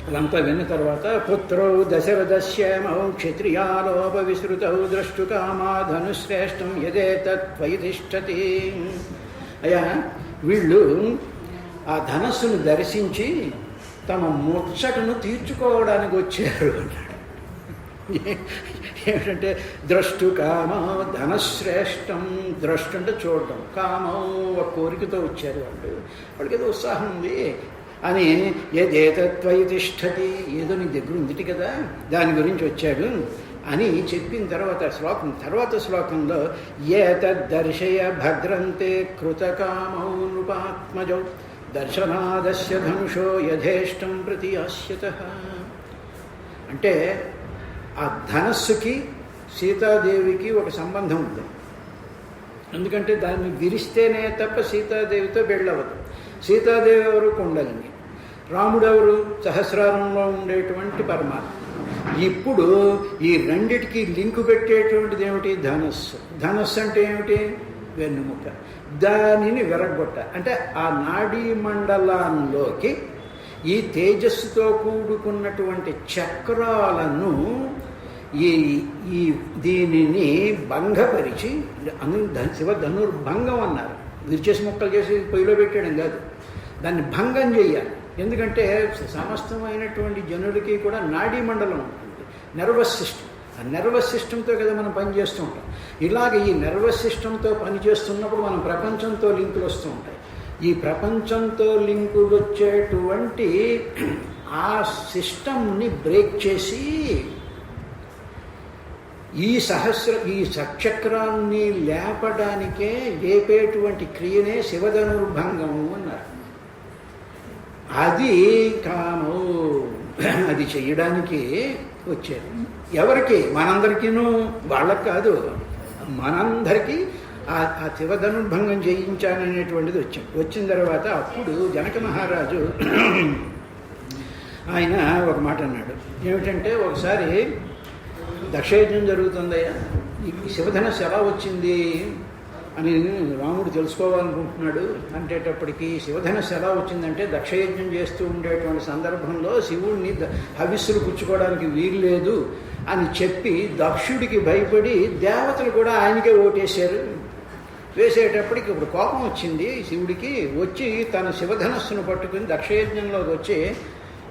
అదంతా విన్న తర్వాత, పుత్రౌ దశరథశ్యామౌ క్షత్రియాలోప విసృతౌ ద్రష్టుకామా ధనుశ్రేష్టం యదేతత్ త్వయి తిష్టతి. అయ్యా, వీళ్ళు ఆ ధనస్సును దర్శించి తమ ముచ్చటను తీర్చుకోవడానికి వచ్చారు అన్నాడు. ఏమిటంటే ద్రష్టు కామో ధనశ్రేష్టం, ద్రష్టు అంటే చూడటం, కామో ఒక కోరికతో వచ్చారు వాళ్ళు, వాళ్ళకి ఏదో ఉత్సాహం ఉంది అని, ఏదేతత్వయి తిష్టతి, ఏదో నీ దగ్గర ఉంది కదా దాని గురించి వచ్చాడు అని చెప్పిన తర్వాత శ్లోకంలో ఏతద్దర్శయ భద్రంతే కృతకామౌ నృపాత్మజౌ దర్శనాదస్య ధనుషో యథేష్టం ప్రతి ఆస్యతః. అంటే ఆ ధనస్సుకి సీతాదేవికి ఒక సంబంధం ఉంది. ఎందుకంటే దాన్ని విరిస్తేనే తప్ప సీతాదేవితో పెళ్ళవదు. సీతాదేవి ఎవరు? కుండలిని. రాముడెవరు? సహస్రారంలో ఉండేటువంటి పరమాత్మ. ఇప్పుడు ఈ రెండిటికి లింకు పెట్టేటువంటిది ఏమిటి? ధనస్సు. ధనస్సు అంటే ఏమిటి? వెన్నుముక. దానిని విరగొట్ట అంటే ఆ నాడీ మండలంలోకి ఈ తేజస్సుతో కూడుకున్నటువంటి చక్రాలను దీనిని భంగపరిచి, శివ ధనుర్భంగం అన్నారు. విరిచేసి ముక్కలు చేసి పొయ్యిలో పెట్టడం కాదు, దాన్ని భంగం చేయాలి. ఎందుకంటే సమస్తమైనటువంటి జనులకి కూడా నాడీ మండలం ఉంటుంది, నెర్వస్ సిస్టమ్. ఆ నెర్వస్ సిస్టంతో కదా మనం పనిచేస్తూ ఉంటాం. ఇలాగ ఈ నెర్వస్ సిస్టంతో పనిచేస్తున్నప్పుడు మనం ప్రపంచంతో లింకులు వస్తూ ఉంటాయి. ఈ ప్రపంచంతో లింకులు వచ్చేటువంటి ఆ సిస్టమ్ని బ్రేక్ చేసి ఈ సచక్రాన్ని లేపడానికే లేపేటువంటి క్రియనే శివధనుర్భంగము అన్నారు. అది కాము, అది చెయ్యడానికి వచ్చారు. ఎవరికి? మనందరికీను, వాళ్ళకి కాదు, మనందరికీ ఆ శివధనుర్భంగం చేయించాననేటువంటిది వచ్చిన తర్వాత అప్పుడు జనక మహారాజు ఆయన ఒక మాట అన్నాడు. ఏమిటంటే, ఒకసారి దక్షయజ్ఞం జరుగుతుందయ్యా, ఈ శివధనస్సు ఎలా వచ్చింది అని రాముడు తెలుసుకోవాలనుకుంటున్నాడు. అంటేటప్పటికీ శివధనస్సు ఎలా వచ్చిందంటే, దక్షయజ్ఞం చేస్తూ ఉండేటువంటి సందర్భంలో శివుణ్ణి హవిస్సులు పుచ్చుకోవడానికి వీలు లేదు అని చెప్పి దక్షుడికి భయపడి దేవతలు కూడా ఆయనకే ఓటేశారు. వేసేటప్పటికి ఇప్పుడు కోపం వచ్చింది శివుడికి. వచ్చి తన శివధనస్సును పట్టుకుని దక్షయజ్ఞంలోకి వచ్చి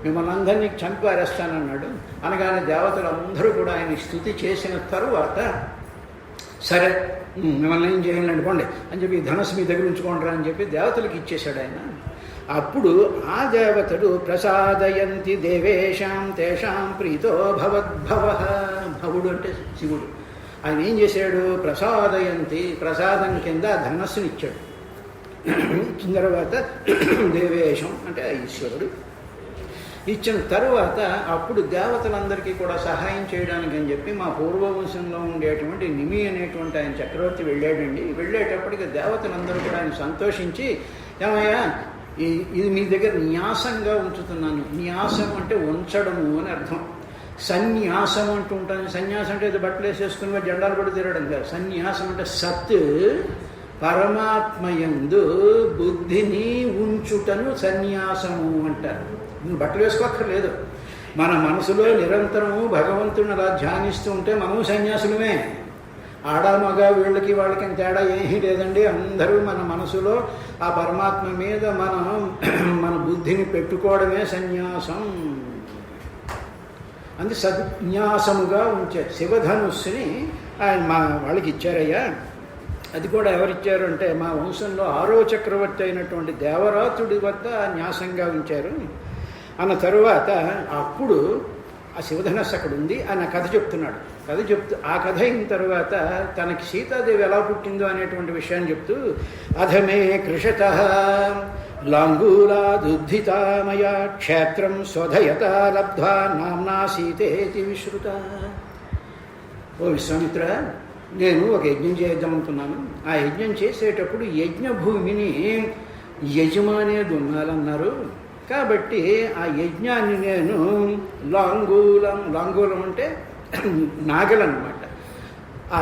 మిమ్మల్ని అందరినీ చంపారేస్తానన్నాడు. అనగానే దేవతలు అందరూ కూడా ఆయన స్తుతి చేసిన తరువాత, సరే మిమ్మల్ని ఏం చేయాలండి పోండి అని చెప్పి ధనస్సు మీ దగ్గర ఉంచుకోండిరా అని చెప్పి దేవతలకు ఇచ్చేశాడు ఆయన. అప్పుడు ఆ దేవతలు ప్రసాదయంతి దేవేశాం తేషాం ప్రీతో భవద్భవ. భవుడు అంటే శివుడు. ఆయన ఏం చేశాడు? ప్రసాదయంతి, ప్రసాదం కింద ధనస్సుని ఇచ్చాడు. ఇచ్చిన తర్వాత దేవేశం అంటే ఈశ్వరుడు ఇచ్చిన తరువాత అప్పుడు దేవతలందరికీ కూడా సహాయం చేయడానికి అని చెప్పి మా పూర్వవంశంలో ఉండేటువంటి నిమి అనేటువంటి ఆయన చక్రవర్తి వెళ్ళాడండి. వెళ్ళేటప్పటికి దేవతలందరూ కూడా ఆయన సంతోషించి, ఏమయ్యా ఇది మీ దగ్గర న్యాసంగా ఉంచుతున్నాను. న్యాసం అంటే ఉంచడము అని అర్థం. సన్యాసం అంటూ ఉంటాను. సన్యాసం అంటే ఇది బట్టలు వేసేసుకుని జెండాలు పడి తిరగడం కాదు. సన్యాసం అంటే సత్, పరమాత్మయందు బుద్ధిని ఉంచుటను సన్యాసము అంటారు. నువ్వు బట్టలు వేసుకోక్కర్లేదు, మన మనసులో నిరంతరము భగవంతుని అలా ధ్యానిస్తూ ఉంటే మనము సన్యాసులమే. ఆడ మగ వీళ్ళకి వాళ్ళకి తేడా ఏమీ లేదండి. అందరూ మన మనసులో ఆ పరమాత్మ మీద మన బుద్ధిని పెట్టుకోవడమే సన్యాసం. అది సన్యాసముగా ఉంచారు. శివధనుస్సుని ఆయన మా వాళ్ళకి ఇచ్చారయ్యా. అది కూడా ఎవరిచ్చారు అంటే మా వంశంలో 6వ చక్రవర్తి అయినటువంటి దేవరాతుడి వద్ద న్యాసంగా ఉంచారు. అన్న తరువాత అప్పుడు ఆ శివధనస్సు అక్కడ ఉంది ఆయన కథ చెప్తున్నాడు. ఆ కథ అయిన తర్వాత తనకి సీతాదేవి ఎలా పుట్టిందో అనేటువంటి విషయాన్ని చెప్తూ అధమే కృషత లాంగూలాదుద్ధితామయా క్షేత్రం స్వధయత లబ్ధ్వా నామ్నా సీతేతి విశ్రుత. ఓ విశ్వామిత్ర, నేను ఒక యజ్ఞం చేద్దామనుకున్నాను. ఆ యజ్ఞం చేసేటప్పుడు యజ్ఞ భూమిని యజమానే దున్నాలన్నారు. కాబట్టి ఆ యజ్ఞాన్ని నేను లాంగూలం అంటే నాగలు అన్నమాట. ఆ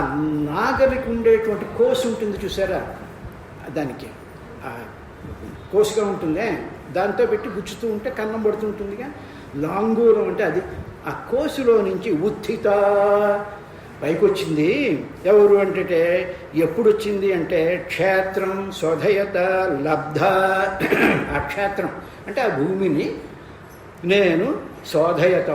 నాగలికి ఉండేటువంటి కోసు ఉంటుంది చూసారా, దానికి కోసుగా ఉంటుందే, దాంతో పెట్టి గుచ్చుతూ ఉంటే కన్నం పడుతుంటుందిగా. లాంగూలం అంటే అది. ఆ కోసులో నుంచి ఉత్థిత పైకి వచ్చింది. ఎవరు అంటే ఎప్పుడు వచ్చింది అంటే క్షేత్రం స్వధయత లబ్ధ. ఆ క్షేత్రం అంటే ఆ భూమిని నేను శోధయత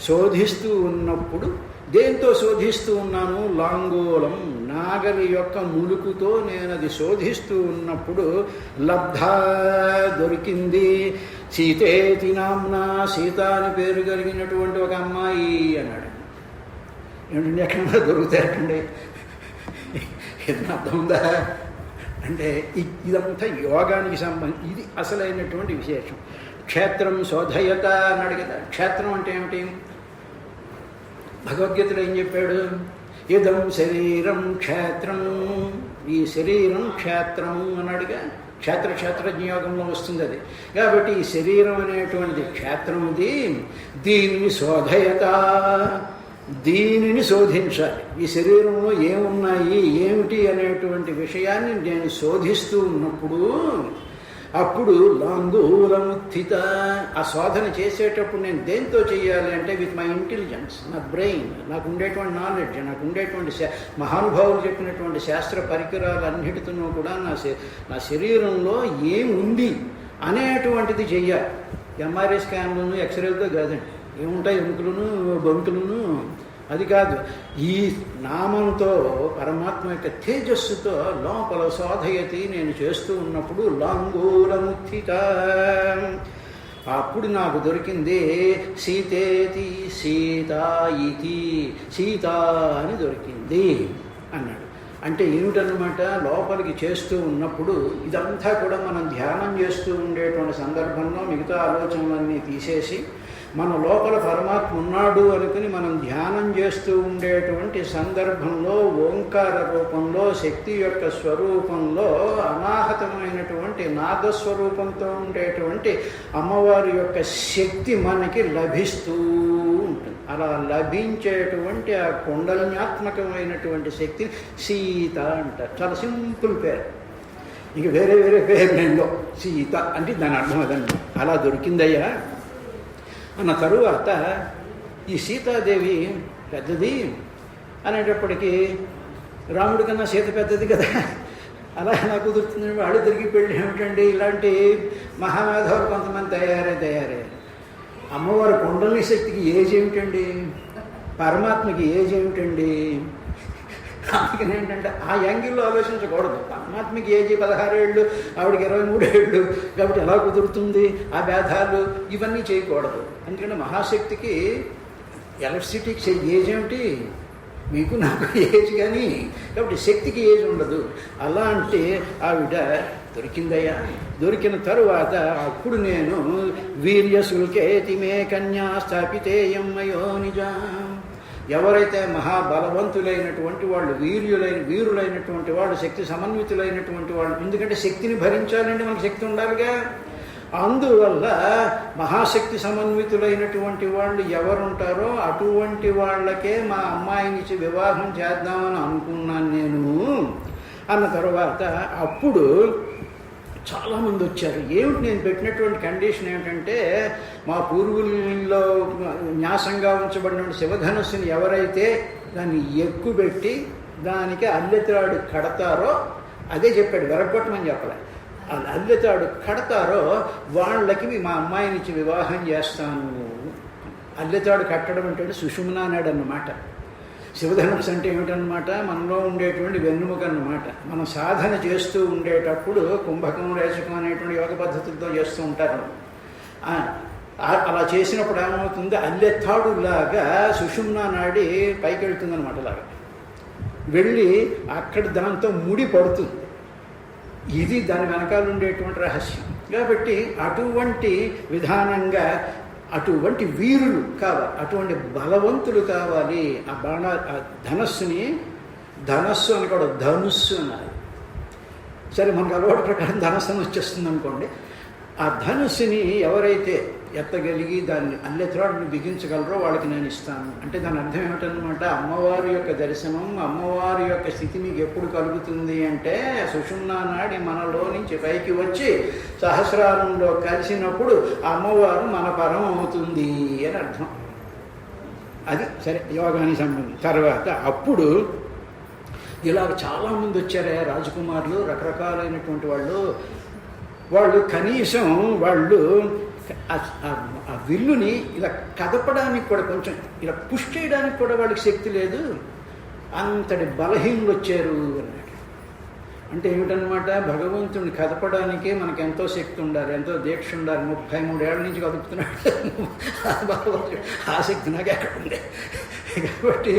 శోధిస్తూ ఉన్నప్పుడు, దేంతో శోధిస్తూ ఉన్నాను? లాంగూలం, నాగలి యొక్క ములుకుతో నేను అది శోధిస్తూ ఉన్నప్పుడు లబ్ధ దొరికింది. సీతేతి నామ్నా, సీత అని పేరు కలిగినటువంటి ఒక అమ్మాయి అన్నాడు. ఏమిటండి ఎక్కడ దొరుకుతాయండి? ఏదైనా అర్థం ఉందా అంటే ఇదంతా యోగానికి సంబంధించి ఇది అసలైనటువంటి విశేషం. క్షేత్రం శోధయత అన్నాడు కదా. క్షేత్రం అంటే ఏమిటి? భగవద్గీతలో ఏం చెప్పాడు? ఇదం శరీరం క్షేత్రం, ఈ శరీరం క్షేత్రము అన్నాడుగా. క్షేత్రజ్ఞయోగంలో వస్తుంది అది. కాబట్టి ఈ శరీరం అనేటువంటిది క్షేత్రముది. దీనిని శోధయత, దీనిని శోధించాలి. ఈ శరీరంలో ఏమున్నాయి ఏమిటి అనేటువంటి విషయాన్ని నేను శోధిస్తూ ఉన్నప్పుడు అప్పుడు లాంగూలముత్థిత. ఆ శోధన చేసేటప్పుడు నేను దేంతో చేయాలి అంటే విత్ మై ఇంటెలిజెన్స్, నా బ్రెయిన్, నాకు ఉండేటువంటి నాలెడ్జ్, నాకు ఉండేటువంటి మహానుభావులు చెప్పినటువంటి శాస్త్ర పరికరాలన్నిటితోనూ కూడా నా శరీరంలో ఏముంది అనేటువంటిది చెయ్యాలి. ఎంఆర్ఐ స్కాన్లను ఎక్స్రేలతో కాదండి. ఏముంటాయి ఎముకలను బొంకులను, అది కాదు. ఈ నామంతో పరమాత్మ యొక్క తేజస్సుతో లోపల శోధయతి నేను చేస్తూ ఉన్నప్పుడు లాంగూలముత్థిత. అప్పుడు నాకు దొరికింది సీతేతి, సీత ఇతి, సీత అని దొరికింది అన్నాడు. అంటే ఏమిటన్నమాట? లోపలికి చేస్తూ ఉన్నప్పుడు ఇదంతా కూడా మనం ధ్యానం చేస్తూ ఉండేటువంటి సందర్భంలో మిగతా ఆలోచనలన్నీ తీసేసి మన లోపల పరమాత్మ ఉన్నాడు అనుకుని మనం ధ్యానం చేస్తూ ఉండేటువంటి సందర్భంలో ఓంకార రూపంలో శక్తి యొక్క స్వరూపంలో అనాహతమైనటువంటి నాదస్వరూపంతో ఉండేటువంటి అమ్మవారి యొక్క శక్తి మనకి లభిస్తూ ఉంటుంది. అలా లభించేటువంటి ఆ కుండలిన్యాత్మకమైనటువంటి శక్తి సీత అంటారు. చాలా సింపుల్ పేరు, ఇంక వేరే వేరే పేరు నేను. సీత అంటే దాని అర్థం అదండి. అలా దొరికిందయ్యా అన్న తరువాత ఈ సీతాదేవి పెద్దది అనేటప్పటికీ రాముడి కన్నా సీత పెద్దది కదా. అలా ఎలా కుదురుతుంది? వాడు తిరిగి పెళ్ళి ఏమిటండి? ఇలాంటి మహామేధావులు కొంతమంది తయారయ్యారు. అమ్మవారి కుండలిని శక్తికి ఏజ్ ఏమిటండి? పరమాత్మకి ఏజ్ ఏమిటండి? అందుకని ఏంటంటే ఆ యాంగిల్లో ఆలోచించకూడదు. పరమాత్మకి ఏజ్ 16 ఏళ్ళు, ఆవిడకి 23 ఏళ్ళు. కాబట్టి ఎలా కుదురుతుంది? ఆ భేదాలు ఇవన్నీ చేయకూడదు. ఎందుకంటే మహాశక్తికి ఎలక్ట్రిసిటీకి ఏజ్ ఏమిటి? మీకు నాకు ఏజ్ కానీ. కాబట్టి శక్తికి ఏజ్ ఉండదు. అలా అంటే ఆవిడ దొరికిందయ్యా. దొరికిన తరువాత అప్పుడు నేను వీర్యశుల్కేతి మే కన్యా స్థాపితేయం మయో నిజా. ఎవరైతే మహాబలవంతులైనటువంటి వాళ్ళు, వీరులైనటువంటి వాళ్ళు, శక్తి సమన్వితులైనటువంటి వాళ్ళు, ఎందుకంటే శక్తిని భరించాలంటే మనకు శక్తి ఉండాలిగా. అందువల్ల మహాశక్తి సమన్వితులైనటువంటి వాళ్ళు ఎవరుంటారో అటువంటి వాళ్ళకే మా అమ్మాయినిచ్చి వివాహం చేద్దామని అనుకున్నాను నేను అన్న తర్వాత అప్పుడు చాలామంది వచ్చారు. ఏమిటి నేను పెట్టినటువంటి కండిషన్ ఏమిటంటే మా పూర్వుల్లో న్యాసంగా ఉంచబడిన శివధనుస్సుని ఎవరైతే దాన్ని ఎక్కుపెట్టి దానికి అల్లెత్రాడు కడతారో, అదే చెప్పాడు, వెరగొట్టమని చెప్పలే, అల్లెత్రాడు కడతారో వాళ్ళకి మా అమ్మాయినిచ్చి వివాహం చేస్తాను. అల్లెత్రాడు కట్టడం అంటే సుషుమ్నా అన్నాడు అన్నమాట. శివధనుస్సు అంటే ఏమిటన్నమాట? మనలో ఉండేటువంటి వెన్నుముక అన్నమాట. మనం సాధన చేస్తూ ఉండేటప్పుడు కుంభకం, రేచకం అనేటువంటి యోగ పద్ధతులతో చేస్తూ ఉంటారు. అలా చేసినప్పుడు ఏమవుతుంది, అల్లెత్తాడులాగా సుషుమ్నా నాడి పైకి వెళ్తుందన్నమాట. అలాగా వెళ్ళి అక్కడ దాంతో ముడి పడుతుంది. ఇది దాని వెనకాల ఉండేటువంటి రహస్యం. కాబట్టి అటువంటి విధానంగా అటువంటి వీరులు కావాలి, అటువంటి బలవంతులు కావాలి. ఆ ధనస్సుని ధనస్సు అని కూడా ధనుస్సు అన్నారు. సరే, మనకు అలవాటు ప్రకారం ధనస్సు అని వచ్చేస్తుంది అనుకోండి. ఆ ధనుస్సుని ఎవరైతే ఎత్తగలిగి దాన్ని అల్లెత్రాడుని బిగించగలరో వాళ్ళకి నేను ఇస్తాను అంటే దాని అర్థం ఏమిటన్నమాట, అమ్మవారి యొక్క దర్శనం, అమ్మవారి యొక్క స్థితి మీకు ఎప్పుడు కలుగుతుంది అంటే సుషుమ్నా నాడి మనలో నుంచి పైకి వచ్చి సహస్రారంలో కలిసినప్పుడు అమ్మవారు మన పరం అవుతుంది అని అర్థం. అది సరే యోగానికి సంబంధించి. తర్వాత అప్పుడు ఇలా చాలామంది వచ్చారే రాజకుమారులు, రకరకాలైనటువంటి వాళ్ళు కనీసం వాళ్ళు ఆ విల్లుని ఇలా కదపడానికి కూడా, కొంచెం ఇలా పుష్ చేయడానికి కూడా వాళ్ళకి శక్తి లేదు, అంతటి బలహీనులు వచ్చారు అన్నాడు. అంటే ఏమిటనమాట, భగవంతుడిని కదపడానికే మనకు ఎంతో శక్తి ఉండాలి, ఎంతో దీక్ష ఉండాలి. 33 ఏళ్ళ నుంచి కదుపుతున్నాడు భగవంతుడు. ఆ శక్తి నాకు ఎక్కడ ఉంది. కాబట్టి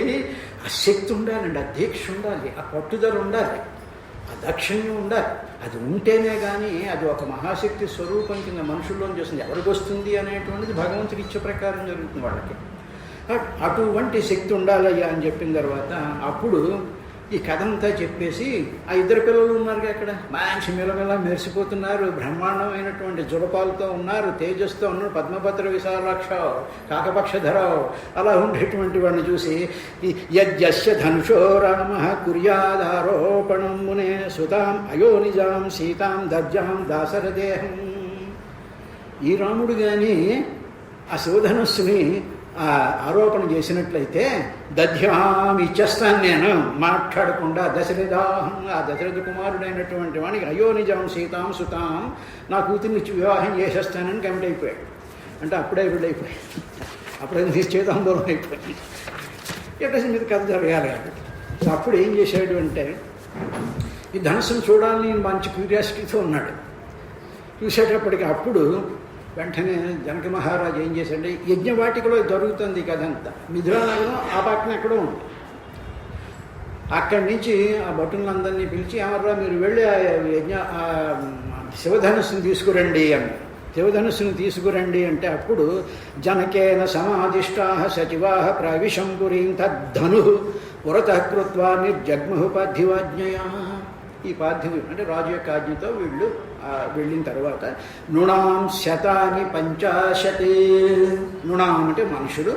ఆ శక్తి ఉండాలండి, ఆ దీక్ష ఉండాలి, ఆ పట్టుదల ఉండాలి, ఆ దక్షిణ్యం ఉండాలి. అది ఉంటేనే కానీ అది ఒక మహాశక్తి స్వరూపం కింద మనుషుల్లోంచి వస్తుంది. ఎవరికి వస్తుంది అనేటువంటిది భగవంతుడి ఇచ్చే ప్రకారం జరుగుతుంది వాళ్ళకి. అటువంటి శక్తి ఉండాలయ్యా అని చెప్పిన తర్వాత అప్పుడు ఈ కథ అంతా చెప్పేసి ఆ ఇద్దరు పిల్లలు ఉన్నారు అక్కడ, మంచి మిలమిలా మెరిసిపోతున్నారు, బ్రహ్మాండమైనటువంటి జుడపాలతో ఉన్నారు, తేజస్తో ఉన్నారు, పద్మభద్ర విశాలాక్ష కాకపక్షధరావు అలా ఉండేటువంటి వాడిని చూసి యజ్జస్య ధనుషో రామ కుర్యాదారోపణం మునే సుతాం అయోనిజాం సీతాం దర్జాం దాసరదేహం. ఈ రాముడు కానీ ఆ శివధనుస్సుని ఆరోపణ చేసినట్లయితే దధ్యామి ఇచ్చేస్తాను నేను మాట్లాడకుండా దశరథాహం, ఆ దశరథ కుమారుడైనటువంటి వానికి అయోనిజాం సీతాం సుతాం, నా కూతుర్ని ఇచ్చి వివాహం చేసేస్తానని కమిట్ అయిపోయాడు. అంటే అప్పుడే వీళ్ళైపోయాడు, అప్పుడే నిశ్చేతాందోళన అయిపోయింది. ఎట్లా మీద కథ జరగాలి. అప్పుడు ఏం చేశాడు అంటే ఈ ధనుసును చూడాలని మంచి క్యూరియాసిటీతో ఉన్నాడు. చూసేటప్పటికి అప్పుడు వెంటనే జనక మహారాజు ఏం చేశాడంటే, యజ్ఞవాటికలో జరుగుతుంది కదంతా, మిథునానగరం ఆ పక్కన ఎక్కడో ఉంది. అక్కడి నుంచి ఆ భటులందరినీ పిలిచి, ఏమర్రా మీరు వెళ్ళి శివధనుస్సుని తీసుకురండి అన్న. శివధనుస్సుని తీసుకురండి అంటే అప్పుడు జనకేన సమాధిష్టా సచివా ప్రవిశంపురీం తద్ధను పురతః కృత్వా నిర్జగ్మహు పార్థివాజ్ఞయా. ఈ పార్థివి అంటే రాజు యొక్క ఆజ్ఞతో వీళ్ళు వెళ్ళిన తర్వాత నృణాం శతాని 50, నృణాం అంటే మనుషులు,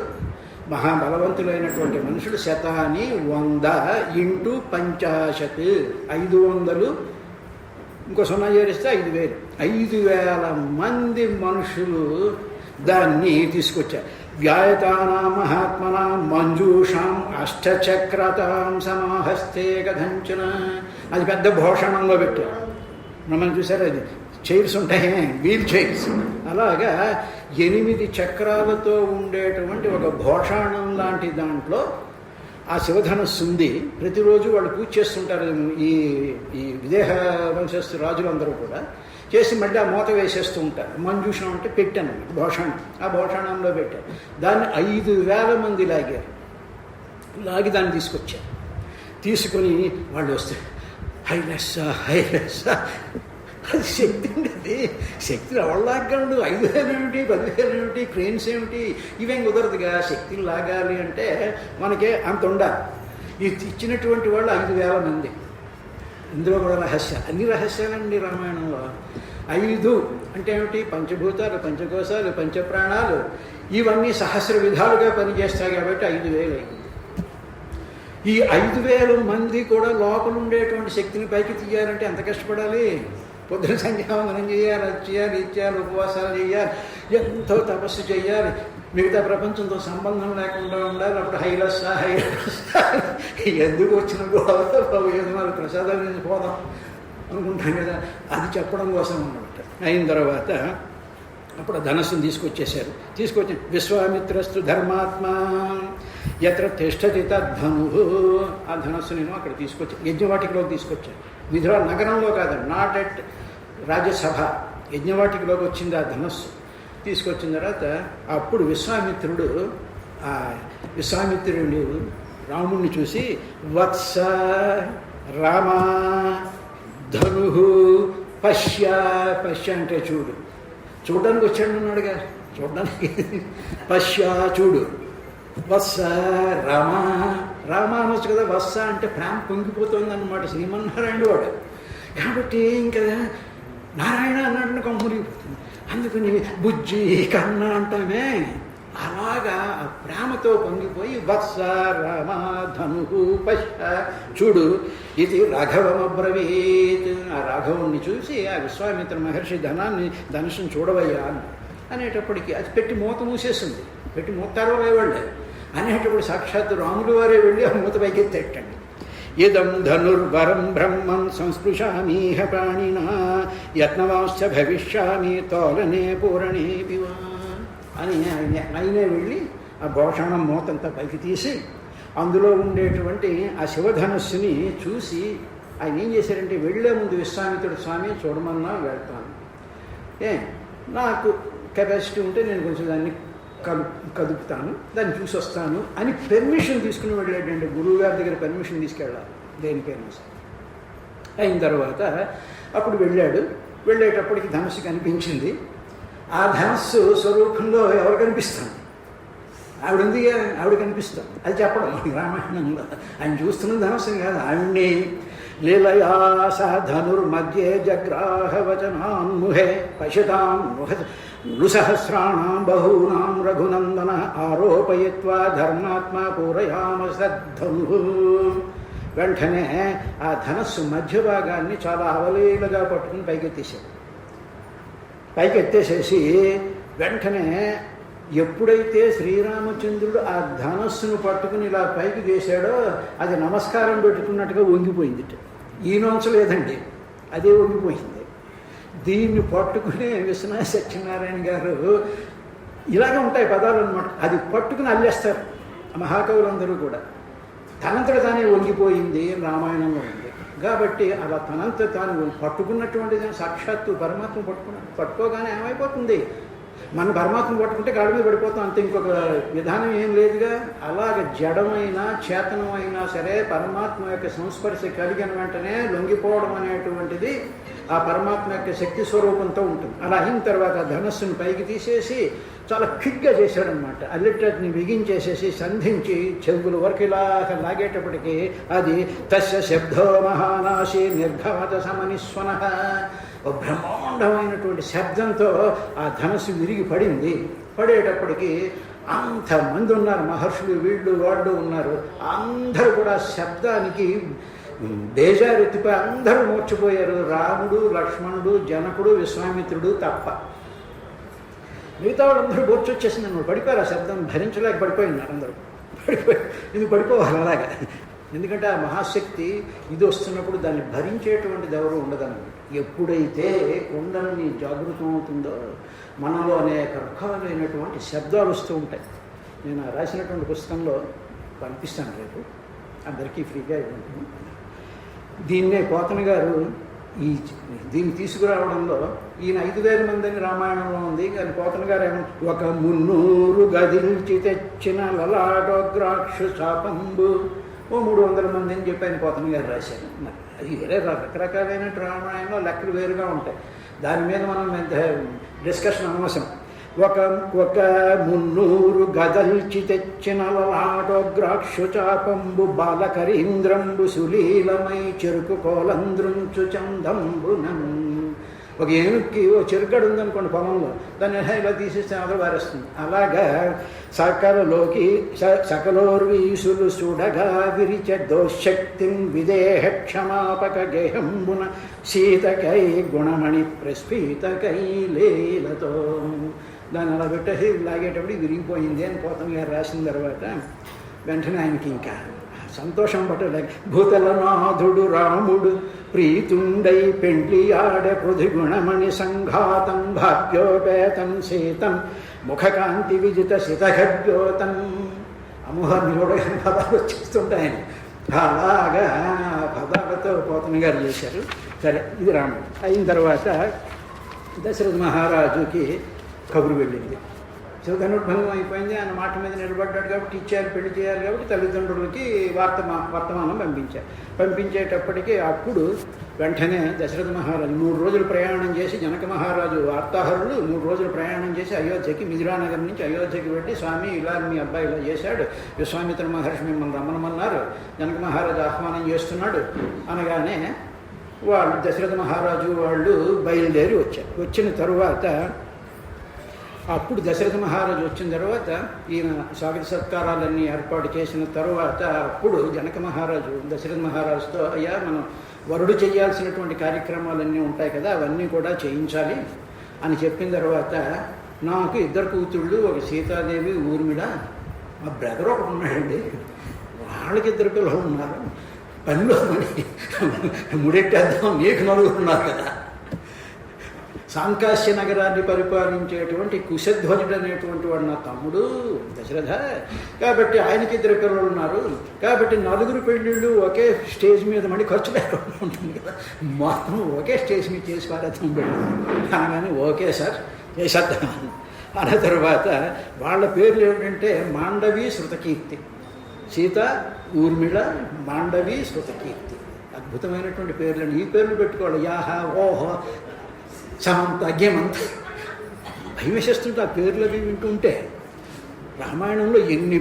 మహాబలవంతులైనటువంటి మనుషులు, శతాని 100 ఇంటూ 50, 500, ఇంకో 0 చేరిస్తే 5000, 5000 మంది మనుషులు దాన్ని తీసుకొచ్చారు. వ్యాయతానాం మహాత్మనాం మంజూషాం అష్టచక్రతాం సమాహస్తే కథంచన. అది పెద్ద భూషణంలో పెట్టారు. మనం చూసారు, అది చైర్స్ ఉంటాయి, వీల్ చైర్స్. అలాగా 8 చక్రాలతో ఉండేటువంటి ఒక భూషణం లాంటి దాంట్లో ఆ శివధనుస్సు ఉంది. ప్రతిరోజు వాళ్ళు పూజ చేస్తుంటారు. ఈ విదేహ వంశస్థు రాజులందరూ కూడా చేసి మళ్ళీ ఆ మూత వేసేస్తూ ఉంటారు. మంజూషం అంటే పెట్టాను భూషణం, ఆ భూషణంలో పెట్టారు. దాన్ని 5000 మంది లాగారు. లాగి దాన్ని తీసుకొచ్చారు. తీసుకొని వాళ్ళు వస్తే హైలెస్స అది శక్తి ఉండేది. శక్తులు ఎవరిలాగలడు? 5000 ఏమిటి, 10,000 ఏమిటి, క్రెయిన్స్ ఏమిటి, ఇవేం కుదరదుగా. శక్తులు లాగాలి అంటే మనకే అంత ఉండాలి. ఇచ్చినటువంటి వాళ్ళు 5000 మంది. ఇందులో కూడా రహస్యాలు, అన్ని రహస్యాలండి రామాయణంలో. 5 అంటే ఏమిటి? పంచభూతాలు, పంచకోశాలు, పంచప్రాణాలు, ఇవన్నీ సహస్ర విధాలుగా పనిచేస్తాయి కాబట్టి 5000 అయింది. ఈ 5000 మంది కూడా లోపల ఉండేటువంటి శక్తిని పైకి తీయాలంటే ఎంత కష్టపడాలి? పొద్దున సంధ్యావందనం చేయాలి, అది చేయాలి, ఇది చేయాలి, ఉపవాసాలు చేయాలి, ఎంతో తపస్సు చేయాలి, మిగతా ప్రపంచంతో సంబంధం లేకుండా ఉండాలి. అప్పుడు హైలస్స ఎందుకు వచ్చిన గొడవ, ఏదో మరి ప్రసాదాల నుంచి పోదాం అనుకుంటాం కదా, అది చెప్పడం కోసం అన్నమాట. అయిన తర్వాత అప్పుడు ధనస్సును తీసుకొచ్చేశారు. తీసుకొచ్చి విశ్వామిత్రస్తు ధర్మాత్మ ఎత్ర తిష్టతి తద్ధను, ఆ ధనస్సు నేను అక్కడ తీసుకొచ్చాను, యజ్ఞవాటికలోకి తీసుకొచ్చాను. మిథున నగరంలో కాదు, నాట్ ఎట్ రాజ్యసభ, యజ్ఞవాటికలోకి వచ్చింది ఆ ధనస్సు. తీసుకొచ్చిన తర్వాత అప్పుడు విశ్వామిత్రుడు రాముణ్ణి చూసి వత్స రామ ధను పశ్య అంటే చూడడానికి వచ్చాడు అన్నాడుగా, చూడడానికి పశ్య చూడు, వత్స రామ అనొచ్చు కదా, వత్స అంటే ప్రేమ పొంగిపోతుంది అన్నమాట శ్రీమన్నారాయణ వాడు. కాబట్టి ఇంకా నారాయణ అన్నట్టు కంపులిపోతుంది. అందుకని బుజ్జి కన్న అంటామే, అలాగా ఆ ప్రేమతో పొంగిపోయి వత్స రామ ధను పశ్య చూడు ఇది రాఘవమబ్రవీత్. ఆ రాఘవుణ్ణి చూసి ఆ విశ్వామిత్ర మహర్షి ధనుషుని చూడవయ్యా అనేటప్పటికీ అది పెట్టి మూత మూసేసింది. పెట్టి మూతారో లేవాళ్ళే అనేటప్పుడు సాక్షాత్తు రాములు వారే వెళ్ళి ఆ మూత పైకి ఎత్తేటండి. ఇదం ధనుర్వరం బ్రహ్మం సంస్పృశామీహ ప్రాణినా యత్నవాంశ్చ భవిష్యామి తోలనే పూరణే పివా అని ఆయనే వెళ్ళి ఆ భూషణం మూతంతా పైకి తీసి అందులో ఉండేటువంటి ఆ శివధనుస్సుని చూసి ఆయన ఏం చేశారంటే, వెళ్లే ముందు విశ్వామిత్రుడు స్వామి చూడమన్నా వెళ్తాను, నాకు కెపాసిటీ ఉంటే నేను కొంచెం దాన్ని కదుపుతాను, దాన్ని చూసి వస్తాను అని పెర్మిషన్ తీసుకుని వెళ్ళాడండి. గురువు గారి దగ్గర పెర్మిషన్ తీసుకెళ్ళాలి దేనికైనా సరే. అయిన తర్వాత అప్పుడు వెళ్ళేటప్పటికి ధనుస్సు కనిపించింది. ఆ ధనస్సు స్వరూపంలో ఎవరు కనిపిస్తాను, ఆవిడ కనిపిస్తాం. అది చెప్పడం రామాయణంలో ఆయన చూస్తున్న ధనస్సుని కాదు, ఆవిడ్ని లీలయా స ధనుర్మధ్యే జగ్రాహవచనాన్ముహే పశ్యతాం నృసహస్రాణం బహూనాం రఘునందన ఆరోపయత్వా ధర్మాత్మా పూరయామ సద్ధను. వెంటనే ఆ ధనస్సు మధ్య భాగాన్ని చాలా అవలీలగా పట్టుకుని పైకెత్తేసేసి వెంటనే ఎప్పుడైతే శ్రీరామచంద్రుడు ఆ ధనస్సును పట్టుకుని ఇలా పైకి చేశాడో అది నమస్కారం పెట్టుకున్నట్టుగా వంగిపోయింది. ఈనొంచలేదండి, అదే వంగిపోయింది. దీన్ని పట్టుకుని విశ్వనాథ సత్యనారాయణ గారు ఇలాగే ఉంటాయి పదాలు అనమాట, అది పట్టుకుని అల్లేస్తారు మహాకవులందరూ కూడా. తనంతట తానే వంగిపోయింది రామాయణంలో ఉంది కాబట్టి అలా తనంత తాను పట్టుకున్నటువంటిది సాక్షాత్తు పరమాత్మ పట్టుకోగానే ఏమైపోతుంది, మన పరమాత్మ పట్టుకుంటే గాడి మీద పడిపోతాం అంతే, ఇంకొక విధానం ఏం లేదుగా. అలాగ జడమైనా చేతనమైనా సరే పరమాత్మ యొక్క సంస్పర్శ కలిగిన వెంటనే లొంగిపోవడం అనేటువంటిది ఆ పరమాత్మ యొక్క శక్తి స్వరూపంతో ఉంటుంది. అలా అయిన తర్వాత ధనస్సును పైకి తీసేసి చాలా క్విక్గా చేశాడనమాట. అల్లిటని బిగించేసేసి సంధించి చెవుల వరకు ఇలా లాగేటప్పటికీ అది తస్య శబ్దో మహానాశి నిర్ఘాత సమనిస్వన, బ్రహ్మాండమైనటువంటి శబ్దంతో ఆ ధనస్సు విరిగి పడేటప్పటికీ అంతమంది ఉన్నారు, మహర్షులు వీళ్ళు వాళ్ళు ఉన్నారు, అందరూ కూడా శబ్దానికి బేజారెత్తిపోయి అందరూ మూర్చిపోయారు. రాముడు, లక్ష్మణుడు, జనకుడు, విశ్వామిత్రుడు తప్ప మిగతా వాళ్ళందరూ బోర్చొచ్చేసింది అన్నమాట. పడిపోయారు, ఆ శబ్దం భరించలేక పడిపోయినారు అందరూ. ఇది పడిపోవాలి అలాగా, ఎందుకంటే ఆ మహాశక్తి ఇది వస్తున్నప్పుడు దాన్ని భరించేటువంటిది ఎవరు ఉండదన్నమాట. ఎప్పుడైతే కుండలిని జాగృతం అవుతుందో మనలో అనేక రకాలైనటువంటి శబ్దాలు వస్తూ ఉంటాయి. నేను రాసినటువంటి పుస్తకంలో పంపిస్తాను రేపు, అందరికీ ఫ్రీగా ఇవ్వండి. దీన్నే పోతన గారు దీన్ని తీసుకురావడంలో ఈయన 5,000 మందిని రామాయణంలో ఉంది, కానీ పోతన గారు ఏమో 300 గదిల్చి తెచ్చిన లలాటోగ్రాక్షు చాపంబు 300 మంది అని చెప్పి ఆయన పోతన గారు రాశారు. అది వేరే రకరకాలైన రామాయణంలో లెక్కలు వేరుగా ఉంటాయి, దాని మీద మనం డిస్కషన్ అనవసరం. ఒక 300 గదల్చి తెచ్చిన లలాటోగ్రాక్షు చాపంబు బాలకరీంద్రంబు సులీలమై చెరుకు కోలంద్రుంచు చందంబునం. ఒక ఏనుక్కి ఓ చెరుగడు ఉందనుకోండి పొలంలో, దాన్ని ఇలా తీసేస్తే అదలు వారేస్తుంది. అలాగా సకలోర్వీసులు చూడగా విరిచ దోశక్తిం విదేహ క్షమాపక గేహంబున సీతకై గుణమణి ప్రస్ఫీతకై లీలతో. దాన్ని అలా పెట్టేసి లాగేటప్పుడు విరిగిపోయింది అని పోతన గారు రాసిన తర్వాత వెంటనే ఆయనకి ఇంకా సంతోషం పట్టలేక భూతలనాథుడు రాముడు ప్రీతుండై పెండ్లి ఆడ పృథిగుణమణి సంఘాతం భాగ్యోపేతం సీతం ముఖకాంతి విజిత శితఘద్యోతం. అమోహ నిరోడైన పదాలు వచ్చేస్తుంటాయని అలాగా పదాలతో పోతన గారు చేశారు. సరే, ఇది రాముడు అయిన తర్వాత దశరథ మహారాజుకి కబురు వెళ్ళింది. శివధనుర్భంగం అయిపోయింది, ఆయన మాట మీద నిలబడ్డాడు కాబట్టి ఇచ్చారు, పెళ్లి చేయాలి కాబట్టి తల్లిదండ్రులకి వర్తమానం పంపించేటప్పటికీ అప్పుడు వెంటనే దశరథ మహారాజు 3 రోజులు ప్రయాణం చేసి, జనక మహారాజు వార్తాహరులు 3 రోజులు ప్రయాణం చేసి అయోధ్యకి, మిథిలానగర్ నుంచి అయోధ్యకి వెళ్ళి, స్వామి ఇలా మీ అబ్బాయి ఇలా చేశాడు, విశ్వామిత్ర మహర్షి మిమ్మల్ని రమ్మనమన్నారు, జనక మహారాజు ఆహ్వానం చేస్తున్నాడు అనగానే వాళ్ళు దశరథ మహారాజు వాళ్ళు బయలుదేరి వచ్చారు. వచ్చిన తరువాత అప్పుడు దశరథ మహారాజు వచ్చిన తర్వాత ఈయన స్వాగత సత్కారాలన్నీ ఏర్పాటు చేసిన తర్వాత అప్పుడు జనక మహారాజు దశరథ మహారాజుతో, అయ్యా మనం వరుడు చేయాల్సినటువంటి కార్యక్రమాలన్నీ ఉంటాయి కదా, అవన్నీ కూడా చేయించాలి అని చెప్పిన తర్వాత, నాకు 2 కూతుళ్ళు, ఒక సీతాదేవి, ఊర్మిళ, మా బ్రదర్ ఒకటి ఉన్నాడండి, వాళ్ళకి 2 పిల్లలు ఉన్నారు, పనిలో ముడెట్టేద్దాం, నీకు 4 ఉన్నారు కదా. సాంకాశ్య నగరాన్ని పరిపాలించేటువంటి కుశధ్వజుడు అనేటువంటి వాడు నా తమ్ముడు దశరథ, కాబట్టి ఆయనకి 2 పిల్లలు ఉన్నారు, కాబట్టి 4 పెళ్ళిళ్ళు ఒకే స్టేజ్ మీద మళ్ళీ ఖర్చు లేకుండా ఉంటుంది కదా, మొత్తం ఒకే స్టేజ్ మీద చేసి పారేద్దాం కానీ ఓకే సార్ చేసేద్దాం అన్న తర్వాత వాళ్ళ పేర్లు ఏమిటంటే మాండవి, శృతకీర్తి. సీత, ఊర్మిళ, మాండవి, శృతకీర్తి, అద్భుతమైనటువంటి పేర్లను. ఈ పేర్లు పెట్టుకోవాలి, యాహ, ఓహో, సమంత, అగ్యమంత. భయం వేసేస్తుంటే ఆ పేర్లు అవి వింటూ ఉంటే. రామాయణంలో ఎన్ని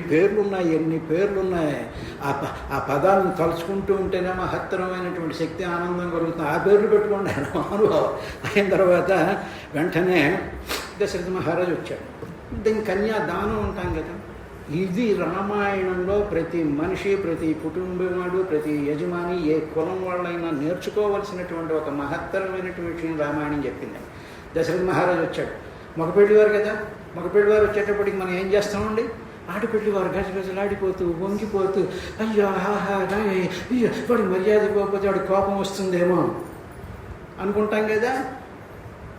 పేర్లున్నాయి. ఆ పదాలను తలుచుకుంటూ ఉంటేనే మహత్తరమైనటువంటి శక్తి, ఆనందం కలుగుతుంది. ఆ పేర్లు పెట్టుకోండి అనుభవం అయిన తర్వాత వెంటనే దశరథ మహారాజు వచ్చాడు. దీని కన్యాదానం అంటాం కదా, ఇది రామాయణంలో ప్రతి మనిషి, ప్రతి కుటుంబవాడు, ప్రతి యజమాని, ఏ కులం వాళ్ళైనా నేర్చుకోవలసినటువంటి ఒక మహత్తరమైనటువంటి విషయం రామాయణం చెప్పింది. దశరథ మహారాజు వచ్చాడు, మగపెళ్లివారు కదా, మగపెళ్లివారు వచ్చేటప్పటికి మనం ఏం చేస్తామండి, ఆడపెళ్లివారు గజగజలాడిపోతూ వంగిపోతూ, అయ్యో హాహా అయ్యో వాడి మర్యాద ఇవ్వకపోతే వాడి కోపం వస్తుందేమో అనుకుంటాం కదా.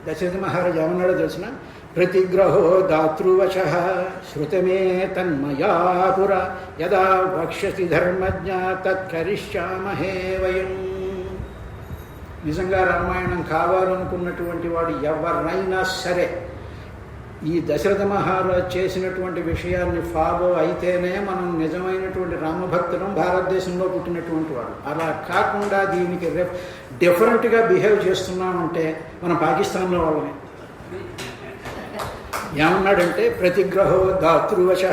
దశరథ మహారాజు ఏమన్నాడో తెలిసిన, ప్రతిగ్రహో దాతృవశ శృతమే తన్మయా పుర యదా వక్ష్యసి ధర్మజ్ఞ తత్కరిష్యామహే వయం. నిజంగా రామాయణం కావాలనుకున్నటువంటి వాడు ఎవరైనా సరే ఈ దశరథ మహారాజు చేసినటువంటి విషయాన్ని ఫాలో అయితేనే మనం నిజమైనటువంటి రామభక్తులం, భారతదేశంలో పుట్టినటువంటి వాడు. అలా కాకుండా దీనికి డిఫరెంట్గా బిహేవ్ చేస్తున్నామంటే మనం పాకిస్తాన్లో వాళ్ళమే. ఏమన్నాడంటే ప్రతిగ్రహో దాతృవశ,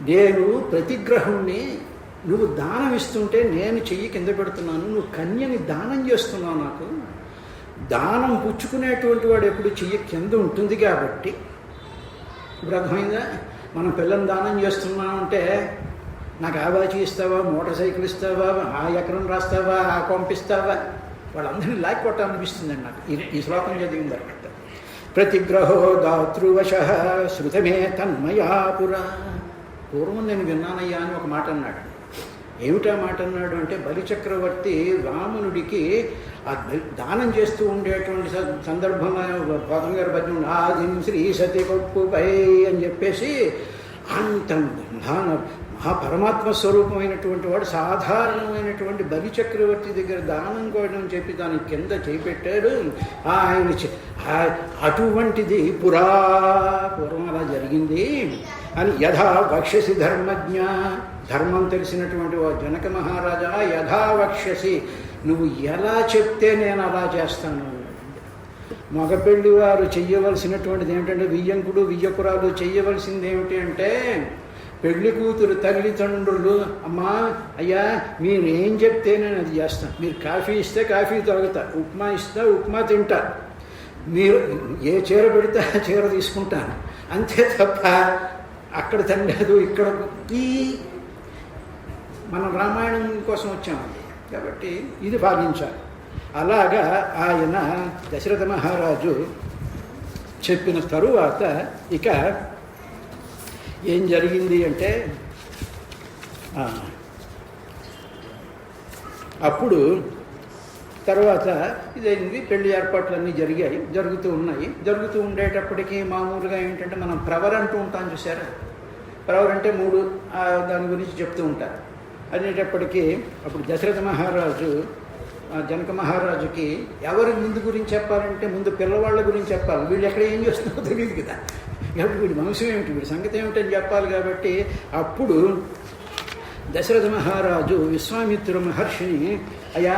నేను ప్రతిగ్రహుణ్ణి, నువ్వు దానం ఇస్తుంటే నేను చెయ్యి కింద పెడుతున్నాను, నువ్వు కన్యని దానం చేస్తున్నావు నాకు. దానం పుచ్చుకునేటువంటి వాడు ఎప్పుడు చెయ్యి కింద ఉంటుంది కాబట్టి. ఇప్పుడు అర్థమైందా, మనం పిల్లల్ని దానం చేస్తున్నామంటే నాకు ఆవాచి ఇస్తావా, మోటార్ సైకిల్ ఇస్తావా, ఆ ఎకరం రాస్తావా, ఆ పంపిస్తావా, వాళ్ళందరినీ లాక్ కొట్టాలనిపిస్తుందండి నాకు ఈ శ్లోకం చదివిన తర్వాత. ప్రతిగ్రహో దాతృవశ శృతమే తన్మయా పుర. పూర్వం నేను విన్నానయ్యా అని ఒక మాట అన్నాడు. ఏమిటా మాట అన్నాడు అంటే, బలిచక్రవర్తి రావణుడికి ఆ దానం చేస్తూ ఉండేటువంటి సందర్భంలో గౌతమ్ గారి పద్యం, ఆదిం శ్రీ సతి కొప్పుపై అని చెప్పేసి, అంత మహాపరమాత్మ స్వరూపమైనటువంటి వాడు సాధారణమైనటువంటి బలిచక్రవర్తి దగ్గర దానం కోసం చెప్పి దానికి కింద చేపెట్టాడు ఆయన. అటువంటిది పూర్వం అలా జరిగింది అని యథా వక్ష్యసి ధర్మజ్ఞ, ధర్మం తెలిసినటువంటి జనక మహారాజా, యథా వక్ష్యసి, నువ్వు ఎలా చెప్తే నేను అలా చేస్తాను. మగపెళ్లి వారు చెయ్యవలసినటువంటిది ఏమిటంటే, వియ్యంకుడు వియ్యకురాలు చెయ్యవలసింది ఏమిటి అంటే, పెళ్లి కూతురు తల్లిదండ్రులు, అమ్మా అయ్యా మీరు ఏం చెప్తే నేను అది చేస్తాను, మీరు కాఫీ ఇస్తే కాఫీ తాగుతా, ఉప్మా ఇస్తే ఉప్మా తింటా, మీరు ఏ చీర పెడితే ఆ చీర తీసుకుంటాను, అంతే తప్ప అక్కడ తినలేదు ఇక్కడ. ఈ మనం రామాయణం కోసం వచ్చామండి కాబట్టి ఇది పాటించాలి. అలాగా ఆయన దశరథ మహారాజు చెప్పిన తరువాత ఇక ఏం జరిగింది అంటే, అప్పుడు తర్వాత ఇదైంది, పెళ్లి ఏర్పాట్లన్నీ జరుగుతూ ఉన్నాయి. జరుగుతూ ఉండేటప్పటికీ మామూలుగా ఏంటంటే, మనం ప్రవర్ అంటూ ఉంటాం చూసారా, ప్రవర్ అంటే 3 దాని గురించి చెప్తూ ఉంటారు. అనేటప్పటికీ అప్పుడు దశరథ మహారాజు జనక మహారాజుకి ఎవరి ముందు గురించి చెప్పాలంటే ముందు పిల్లవాళ్ళ గురించి చెప్పాలి. వీళ్ళు ఎక్కడ ఏం చేస్తున్నారో తెలియదు కదా, కాబట్టి వీడి వంశం ఏమిటి, వీడి సంగతి ఏమిటని చెప్పాలి. కాబట్టి అప్పుడు దశరథ మహారాజు విశ్వామిత్ర మహర్షిని, అయ్యా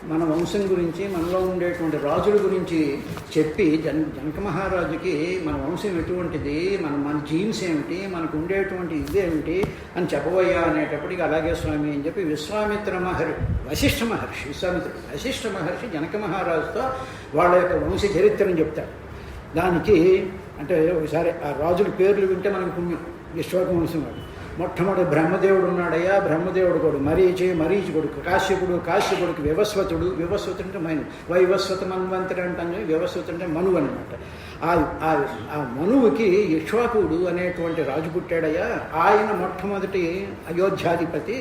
మన వంశం గురించి, మనలో ఉండేటువంటి రాజుల గురించి చెప్పి జనక మహారాజుకి మన వంశం ఎటువంటిది, మన జీన్స్ ఏమిటి, మనకు ఉండేటువంటి ఇదేమిటి అని చెప్పబోయా అనేటప్పటికి అలాగే స్వామి అని చెప్పి వశిష్ఠ మహర్షి జనక మహారాజుతో వాళ్ళ యొక్క వంశ చరిత్రను చెప్తాడు. దానికి అంటే ఒకసారి ఆ రాజుల పేర్లు వింటే మనకు పుణ్యం. విశ్వాక వంశం వాడు మొట్టమొదటి బ్రహ్మదేవుడు ఉన్నాడయ్యా, బ్రహ్మదేవుడు కొడు మరీచి కొడుకు కాశ్య కొడుకు వివస్వతుడు అంటే మను, వైవస్వత మన్వంతుడు అంటాను, వివస్వతుడు అంటే మనువు అనమాట. ఆ మనువుకి ఇక్ష్వాకుడు అనేటువంటి రాజు పుట్టాడయ్యా. ఆయన మొట్టమొదటి అయోధ్యాధిపతి.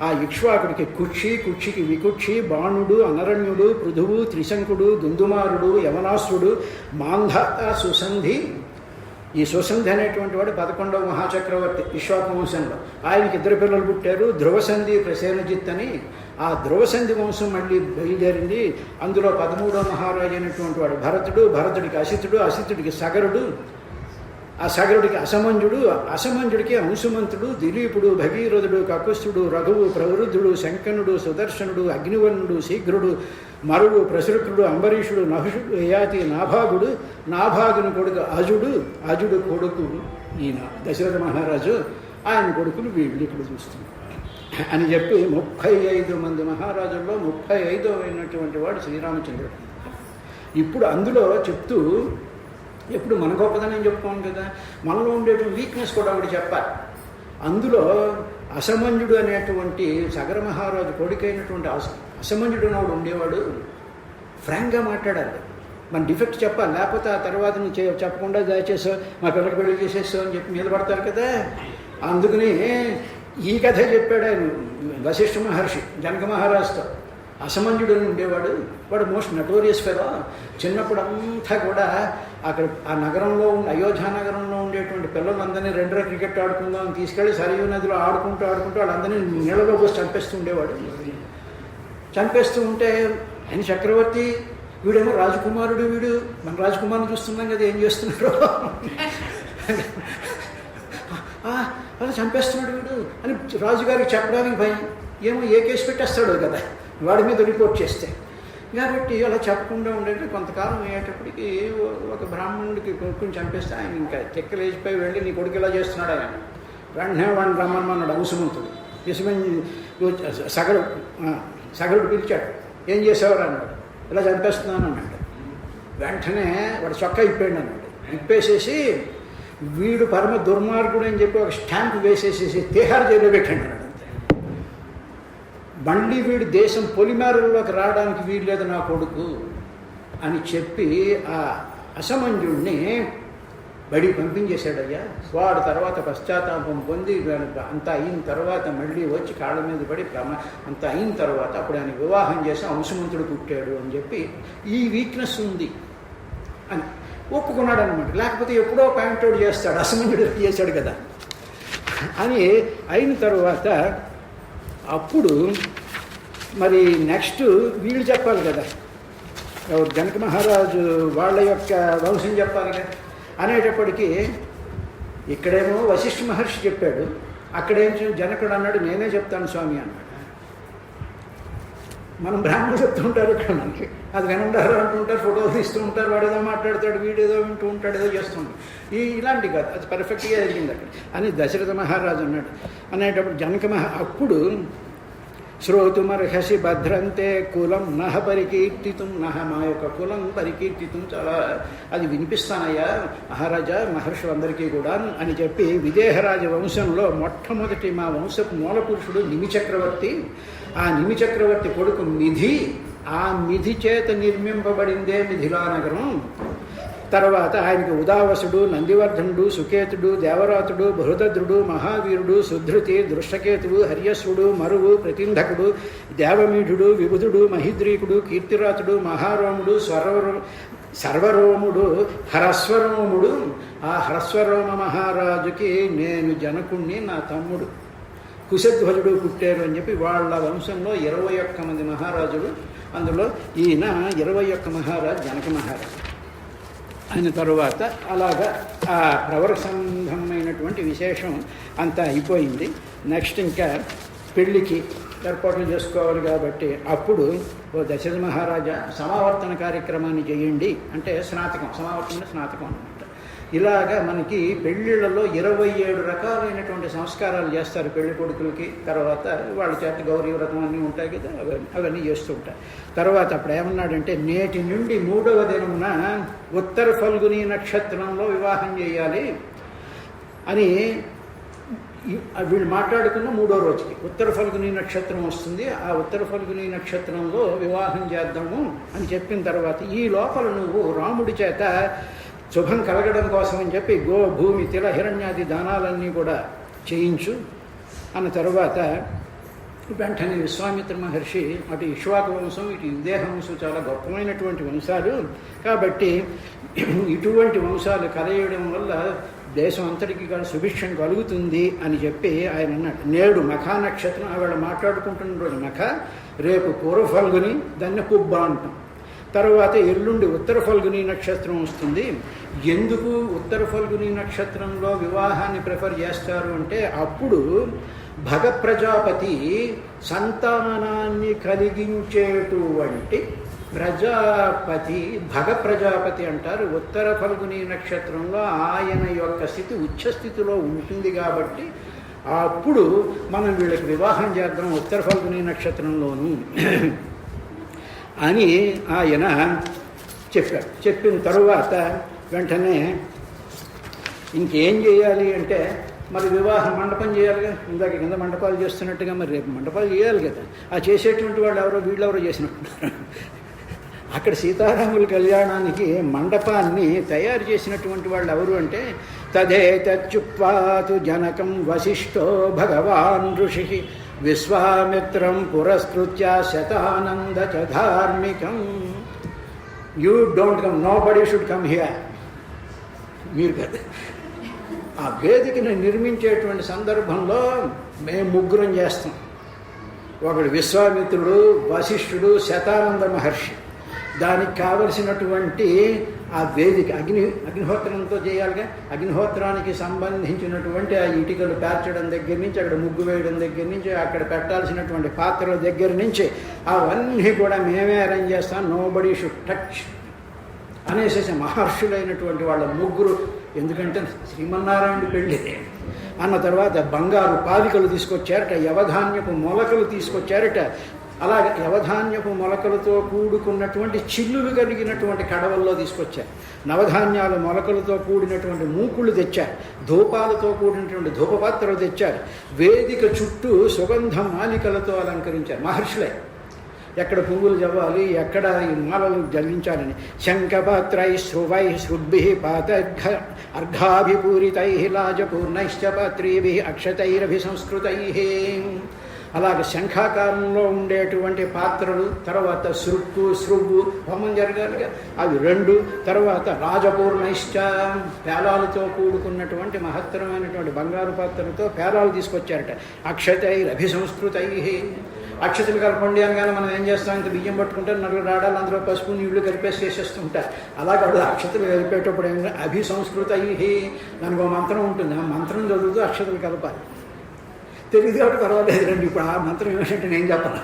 ఆ ఇక్ష్వాకుడికి కుక్షికి వికుక్షి, బాణుడు, అనరణ్యుడు, పృథువు, త్రిశంకుడు, దుందుమారుడు, యవనాసుడు, మాంధాత, సుసంధి. ఈ సుసంధి అనేటువంటి వాడు 11వ మహాచక్రవర్తి ఇక్ష్వాకు వంశంలో. ఆయనకి 2 పిల్లలు పుట్టారు, ధ్రువసంధి, ప్రసేనజిత్ అని. ఆ ధ్రువసంధి వంశం మళ్ళీ బయలుదేరింది. అందులో 13వ మహారాజు అయినటువంటి వాడు భరతుడికి అసితుడికి సగరుడు, ఆ సగరుడికి అసమంజుడికి అంశుమంతుడు, దిలీపుడు, భగీరథుడు, కకుస్థుడు, రఘువు, ప్రవృద్ధుడు, శంకనుడు, సుదర్శనుడు, అగ్నివర్ణుడు, శీఘ్రుడు, మరువు, ప్రసృకుడు, అంబరీషుడు, నహుషుడు, యయాతి, నాభాగుని కొడుకు అజుడు కొడుకు ఈయన దశరథ మహారాజు. ఆయన కొడుకులు వీళ్ళు ఇక్కడ చూస్తున్నారు అని చెప్పి 35 మంది మహారాజుల్లో 35వ అయినటువంటి వాడు శ్రీరామచంద్రుడు. ఇప్పుడు అందులో చెప్తూ ఎప్పుడు మన గొప్పదనం చెప్పుకోను కదా, మనలో ఉండేటువంటి వీక్నెస్ కూడా ఒకటి చెప్పాలి. అందులో అసమంజుడు అనేటువంటి సగర మహారాజు కొడుకైనటువంటి అసమంజుడు నాడు ఉండేవాడు. ఫ్రాంక్గా మాట్లాడాలి, మన డిఫెక్ట్ చెప్పాలి. లేకపోతే ఆ తర్వాత నువ్వు చెప్పకుండా దయచేసావు, మా పిల్లకి పెళ్లి చేసేసావు అని చెప్పి మీద పడతారు కదా. అందుకని ఈ కథ చెప్పాడు ఆయన వశిష్ఠ మహర్షి జనక మహారాజుతో. అసమంజుడు అని ఉండేవాడు, వాడు మోస్ట్ నటోరియస్ ఫెలో. చిన్నప్పుడు అంతా కూడా అక్కడ ఆ నగరంలో అయోధ్య నగరంలో ఉండేటువంటి పిల్లలందరినీ 2 క్రికెట్ ఆడుకుందాం అని తీసుకెళ్ళి సరియు నదిలో ఆడుకుంటూ వాళ్ళందరినీ నీళ్ళలో పోసి చంపేస్తూ ఉండేవాడు. చంపేస్తూ ఉంటే ఆయన చక్రవర్తి, వీడేమో రాజకుమారుడు, మన రాజకుమారుని చూస్తున్నాం కదా ఏం చేస్తున్నాడో, అలా చంపేస్తున్నాడు వీడు అని రాజుగారికి చెప్పడానికి భయం. ఏమో ఏ కేసు పెట్టేస్తాడో కదా వాడి మీద రిపోర్ట్ చేస్తే. కాబట్టి అలా చెప్పకుండా ఉండేది. కొంతకాలం అయ్యేటప్పటికి ఒక బ్రాహ్మణుడికి కొడుకుని చంపేస్తే ఆయన ఇంకా చెక్కలేసిపోయి వెళ్ళి నీ కొడుకు ఇలా చేస్తున్నాడు ఆయన. వెంటనే వాడిని రమ్మన్నాడు అంశుమంతుడు. సగరుడు పిలిచాడు, ఏం చేసేవారు అన్నాడు. ఇలా చంపేస్తున్నాను అన్నాడు. వెంటనే వాడు చొక్కా ఇప్పాడు అన్నాడు. ఇప్పేసేసి వీడు పరమ దుర్మార్గుడు అని చెప్పి ఒక స్టాంప్ వేసేసేసి తిహార్ జైల్లో పెట్టాడు అన్నాడు. మళ్ళీ వీడు దేశం పొలిమేరల్లోకి రావడానికి వీలు లేదు నా కొడుకు అని చెప్పి ఆ అసమంజుడిని బడి పంపించేశాడయ్యా. వాడు తర్వాత పశ్చాత్తాపం పొంది అంత అయిన తర్వాత మళ్ళీ వచ్చి కాళ్ళ మీద పడి అంత అయిన తర్వాత అప్పుడు ఆయన వివాహం చేసి అంశుమంతుడు పుట్టాడు అని చెప్పి ఈ వీక్నెస్ ఉంది అని ఒప్పుకున్నాడు అనమాట. లేకపోతే ఎప్పుడో పాయింట్అవుట్ చేస్తాడు, అసమంజుడు చేశాడు కదా అని. అయిన తర్వాత అప్పుడు మరి నెక్స్ట్ వీళ్ళు చెప్పాలి కదా, జనక మహారాజు వాళ్ళ యొక్క వంశం చెప్పాలి కదా అనేటప్పటికీ ఇక్కడేమో వశిష్ఠ మహర్షి చెప్పాడు, అక్కడేం జనకుడు అన్నాడు నేనే చెప్తాను స్వామి అన్నాడు. మనం బ్రాహ్మణులు చెప్తూ ఉంటారు ఇక్కడ మనకి, అది వినంటారు అంటుంటారు, ఫోటోలు తీస్తూ ఉంటారు, వాడు ఏదో మాట్లాడతాడు, వీడేదో వింటూ ఉంటాడు, ఏదో చేస్తుంటాడు. ఇలాంటి కాదు, అది పర్ఫెక్ట్గా జరిగింది అక్కడ అని దశరథ మహారాజు అన్నాడు. అనేటప్పుడు అప్పుడు శ్రోతుమర్హసి భద్రంతే కులం నహ పరికీర్తితం, నహ మా యొక్క కులం పరికీర్తితం, చాలా అది వినిపిస్తానయ్యా మహారాజా మహర్షులందరికీ కూడా అని చెప్పి విదేహరాజ వంశంలో మొట్టమొదటి మా వంశపు మూల పురుషుడు నిమిచక్రవర్తి. ఆ నిమిచక్రవర్తి కొడుకు మిథి, ఆ మిథి చేత నిర్మింపబడిందే మిథిలా నగరం. తర్వాత ఆయనకి ఉదావసుడు, నందివర్ధనుడు, సుకేతుడు, దేవరాతుడు, బృహదద్రుడు, మహావీరుడు, సుధృతి, దృష్టకేతుడు, హర్యస్వుడు, మరువు, ప్రతింధకుడు, దేవమీఢుడు, విబుధుడు, మహిద్రీకుడు, కీర్తిరాతుడు, మహారోముడు, సర్వరోముడు, హ్రస్వరోముడు. ఆ హ్రస్వరోమ మహారాజుకి నేను జనకుణ్ణి, నా తమ్ముడు. కుశధ్వజుడు పుట్టారు అని చెప్పి వాళ్ళ వంశంలో 21 మంది మహారాజులు, అందులో ఈయన 21 మహారాజు జనక మహారాజు అయిన తరువాత అలాగా ఆ ప్రవరసంభమైనటువంటి విశేషం అంతా అయిపోయింది. నెక్స్ట్ ఇంకా పెళ్ళికి ఏర్పాట్లు చేసుకోవాలి కాబట్టి అప్పుడు ఓ దశరథ మహారాజా సమావర్తన కార్యక్రమాన్ని చేయండి అంటే స్నాతకం, స్నాతకం అనమాట. ఇలాగా మనకి పెళ్ళిళ్ళలో 27 రకాలైనటువంటి సంస్కారాలు చేస్తారు పెళ్లి కొడుకులకి. తర్వాత వాళ్ళ చేత గౌరీ వ్రతం అన్నీ ఉంటాయి కదా, అవన్నీ చేస్తుంటారు. తర్వాత అప్పుడు ఏమన్నాడంటే నేటి నుండి 3వ దినమున ఉత్తర ఫల్గుని నక్షత్రంలో వివాహం చేయాలి అని వీళ్ళు మాట్లాడుకున్న 3వ రోజుకి ఉత్తర ఫల్గుని నక్షత్రం వస్తుంది, ఆ ఉత్తర ఫల్గుని నక్షత్రంలో వివాహం చేద్దాము అని చెప్పిన తర్వాత ఈ లోపల నువ్వు రాముడి చేత శుభం కలగడం కోసం అని చెప్పి గో భూమి తిల హిరణ్యాది దానాలన్నీ కూడా చేయించు అన్న తర్వాత వెంటనే విశ్వామిత్ర మహర్షి అటు ఇక్ష్వాకు వంశం ఇటు యుదేహ వంశం చాలా గొప్పమైనటువంటి వంశాలు కాబట్టి ఇటువంటి వంశాలు కలయడం వల్ల దేశం అంతటికి కూడా సుభిక్షం కలుగుతుంది అని చెప్పి ఆయన అన్నాడు. నేడు మఖా నక్షత్రం ఆవిడ మాట్లాడుకుంటున్న రోజు మఖ, రేపు పూర్వ ఫల్గుని, దాన్ని పుబ్బ అంటాం. తర్వాత ఎల్లుండి ఉత్తర ఫల్గుని నక్షత్రం వస్తుంది. ఎందుకు ఉత్తర ఫల్గుని నక్షత్రంలో వివాహాన్ని ప్రిఫర్ చేస్తారు అంటే అప్పుడు భగ ప్రజాపతి సంతానాన్ని కలిగించేటువంటి ప్రజాపతి భగ ప్రజాపతి అంటారు. ఉత్తర ఫల్గుని నక్షత్రంలో ఆయన యొక్క స్థితి ఉచ్చస్థితిలో ఉంటుంది కాబట్టి అప్పుడు మనం వీళ్ళకి వివాహం చేద్దాం ఉత్తర ఫల్గుని నక్షత్రంలోనూ అని ఆయన చెప్పాడు. చెప్పిన తరువాత వెంటనే ఇంకేం చేయాలి అంటే మరి వివాహ మండపం చేయాలిగా, ఇందాక కింద మండపాలు చేస్తున్నట్టుగా మరి రేపు మండపాలు చేయాలి కదా. ఆ చేసేటువంటి వాళ్ళు ఎవరో వీళ్ళెవరో చేసినట్టున్నారు. అక్కడ సీతారాముల కళ్యాణానికి మండపాన్ని తయారు చేసినటువంటి వాళ్ళు ఎవరు అంటే తదేతచ్చుక్వాతు జనకం వశిష్ఠో భగవాన్ ఋషి విశ్వామిత్రం పురస్కృత్య శతానంద చ ధార్మికం. You don't come, nobody should come here. మీరు కదా ఆ వేదికను నిర్మించేటువంటి సందర్భంలో మేము ముగ్గురం చేస్తాం. ఒకడు విశ్వామిత్రుడు, వశిష్ఠుడు, శతానంద మహర్షి. దానికి కావలసినటువంటి ఆ వేదిక అగ్నిహోత్రంతో చేయాలిగా. అగ్నిహోత్రానికి సంబంధించినటువంటి ఆ ఇటుకలు పేర్చడం దగ్గర నుంచి, అక్కడ ముగ్గు వేయడం దగ్గర నుంచి, అక్కడ పెట్టాల్సినటువంటి పాత్రల దగ్గర నుంచి అవన్నీ కూడా మేమే అరేంజ్ చేస్తాం. నో బడీ షుడ్ టచ్ అనేసి మహర్షులైనటువంటి వాళ్ళ ముగ్గురు, ఎందుకంటే శ్రీమన్నారాయణ పెళ్ళి అన్న తర్వాత బంగారు పాలికలు తీసుకొచ్చారట, యవధాన్యపు మొలకలు తీసుకొచ్చారట. అలాగే యవధాన్యపు మొలకలతో కూడుకున్నటువంటి చిల్లులు కలిగినటువంటి కడవల్లో తీసుకొచ్చారు. నవధాన్యాల మొలకలతో కూడినటువంటి మూకుళ్ళు తెచ్చారు. ధూపాలతో కూడినటువంటి ధూపపాత్రలు తెచ్చారు. వేదిక చుట్టూ సుగంధ మాలికలతో అలంకరించారు మహర్షులే. ఎక్కడ పువ్వులు జవ్వాలి, ఎక్కడ ఈ మాలలు జల్లించాలని. శంఖపాత్రై శ్రువై శృద్భి పాతర్ఘ అర్ఘాభిపూరితై లాజపూర్ణైశ్చ పాత్రీభి అక్షతైరభిసంస్కృతై. అలాగే శంఖాకారంలో ఉండేటువంటి పాత్రలు, తర్వాత శృవ్వు హోమం జరగాలిగా, అవి 2. తర్వాత రాజపూర్ణైశ్చ పేలాలతో కూడుకున్నటువంటి మహత్తరమైనటువంటి బంగారు పాత్రలతో పేలాలు తీసుకొచ్చారట. అక్షతైరభిసంస్కృతై. అక్షతలు కలపండి అనగానే మనం ఏం చేస్తాం, ఇంత బియ్యం పట్టుకుంటారు, నలుగురు రాడాలి, అందులో పసుపు నీళ్లు కలిపేసి చేసేస్తుంటారు. అలాగే అక్షతలు కలిపేటప్పుడు ఏమైనా అభిసంస్కృతై, దానికి ఒక మంత్రం ఉంటుంది. ఆ మంత్రం చదువుతూ అక్షతలు కలపాలి. తెలియదు కాబట్టి పర్వాలేదు రండి. ఇప్పుడు ఆ మంత్రం ఏమిటంటే నేను చెప్పను,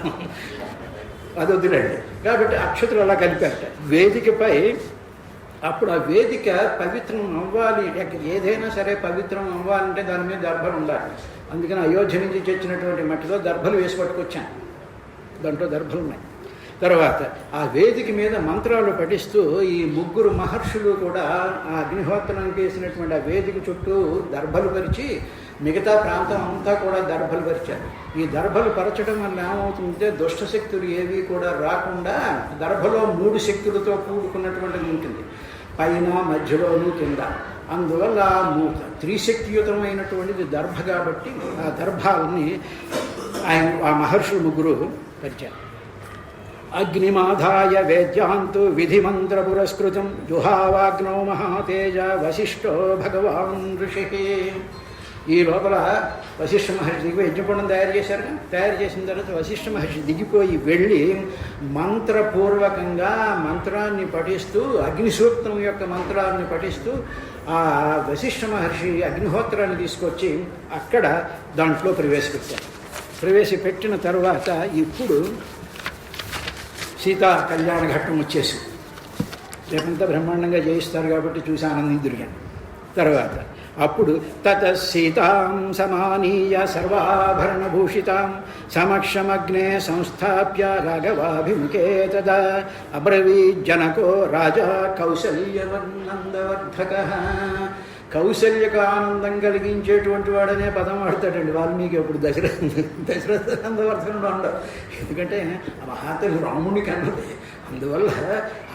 అది వద్దులేండి. కాబట్టి అక్షతలు అలా కలిపారట వేదికపై. అప్పుడు ఆ వేదిక పవిత్రం అవ్వాలి, ఏదైనా సరే పవిత్రం అవ్వాలంటే దాని మీద దర్భలు ఉండాలి. అందుకని అయోధ్య నుంచి తెచ్చినటువంటి మట్టిలో దర్భలు వేసి పట్టుకొచ్చాను, దాంట్లో దర్భలు ఉన్నాయి. తర్వాత ఆ వేదిక మీద మంత్రాలు పఠిస్తూ ఈ ముగ్గురు మహర్షులు కూడా ఆ అగ్నిహోత్రం చేసినటువంటి ఆ వేదిక చుట్టూ దర్భలు పరిచి మిగతా ప్రాంతం అంతా కూడా దర్భలు పరిచారు. ఈ దర్భలు పరచడం వల్ల ఏమవుతుందంటే దుష్టశక్తులు ఏవి కూడా రాకుండా దర్భలో 3 శక్తులతో కూడుకున్నటువంటిది ఉంటుంది, పైన మధ్యలోనూ కింద. అందువల్ల త్రిశక్తియుతమైనటువంటిది దర్భ కాబట్టి ఆ దర్భాలని ఆ మహర్షులు ముగ్గురు పరిచారు. అగ్నిమాధాయ వేద్యాంతు విధిమంత్ర పురస్కృతం జుహావాగ్నో మహాతేజ వశిష్ఠో భగవాన్ ఋషి. ఈ లోపల వశిష్ఠ మహర్షి దిగిపోయి యజ్ఞకుండం తయారు చేశారు. తయారు చేసిన తర్వాత వశిష్ఠ మహర్షి దిగిపోయి వెళ్ళి మంత్రపూర్వకంగా మంత్రాన్ని పఠిస్తూ అగ్నిసూక్తం యొక్క మంత్రాన్ని పఠిస్తూ ఆ వశిష్ఠ మహర్షి అగ్నిహోత్రాన్ని తీసుకొచ్చి అక్కడ దాంట్లో ప్రవేశపెట్టారు. ప్రవేశపెట్టిన తర్వాత ఇప్పుడు సీతా కళ్యాణ ఘట్టం వచ్చేసి రేపంతా బ్రహ్మాండంగా చేయిస్తారు కాబట్టి చూసి ఆనందించుగాను. తర్వాత అప్పుడు తత సీతాం సమానీయ సర్వాభరణభూషితాం సమక్షమగ్నే సంస్థాప్య రాఘవాభిముఖే తదా అబ్రవీజ్జనకో రాజా కౌసల్యవర్నందవర్ధకః. కౌశల్యకు ఆనందం కలిగించేటువంటి వాడనే పదం వాడతాడండి వాల్మీకి. అప్పుడు దశరథ నందవర్ధనుడు ఉండవు, ఎందుకంటే ఆ మహాతల్లి రాముడికి అన్నది, అందువల్ల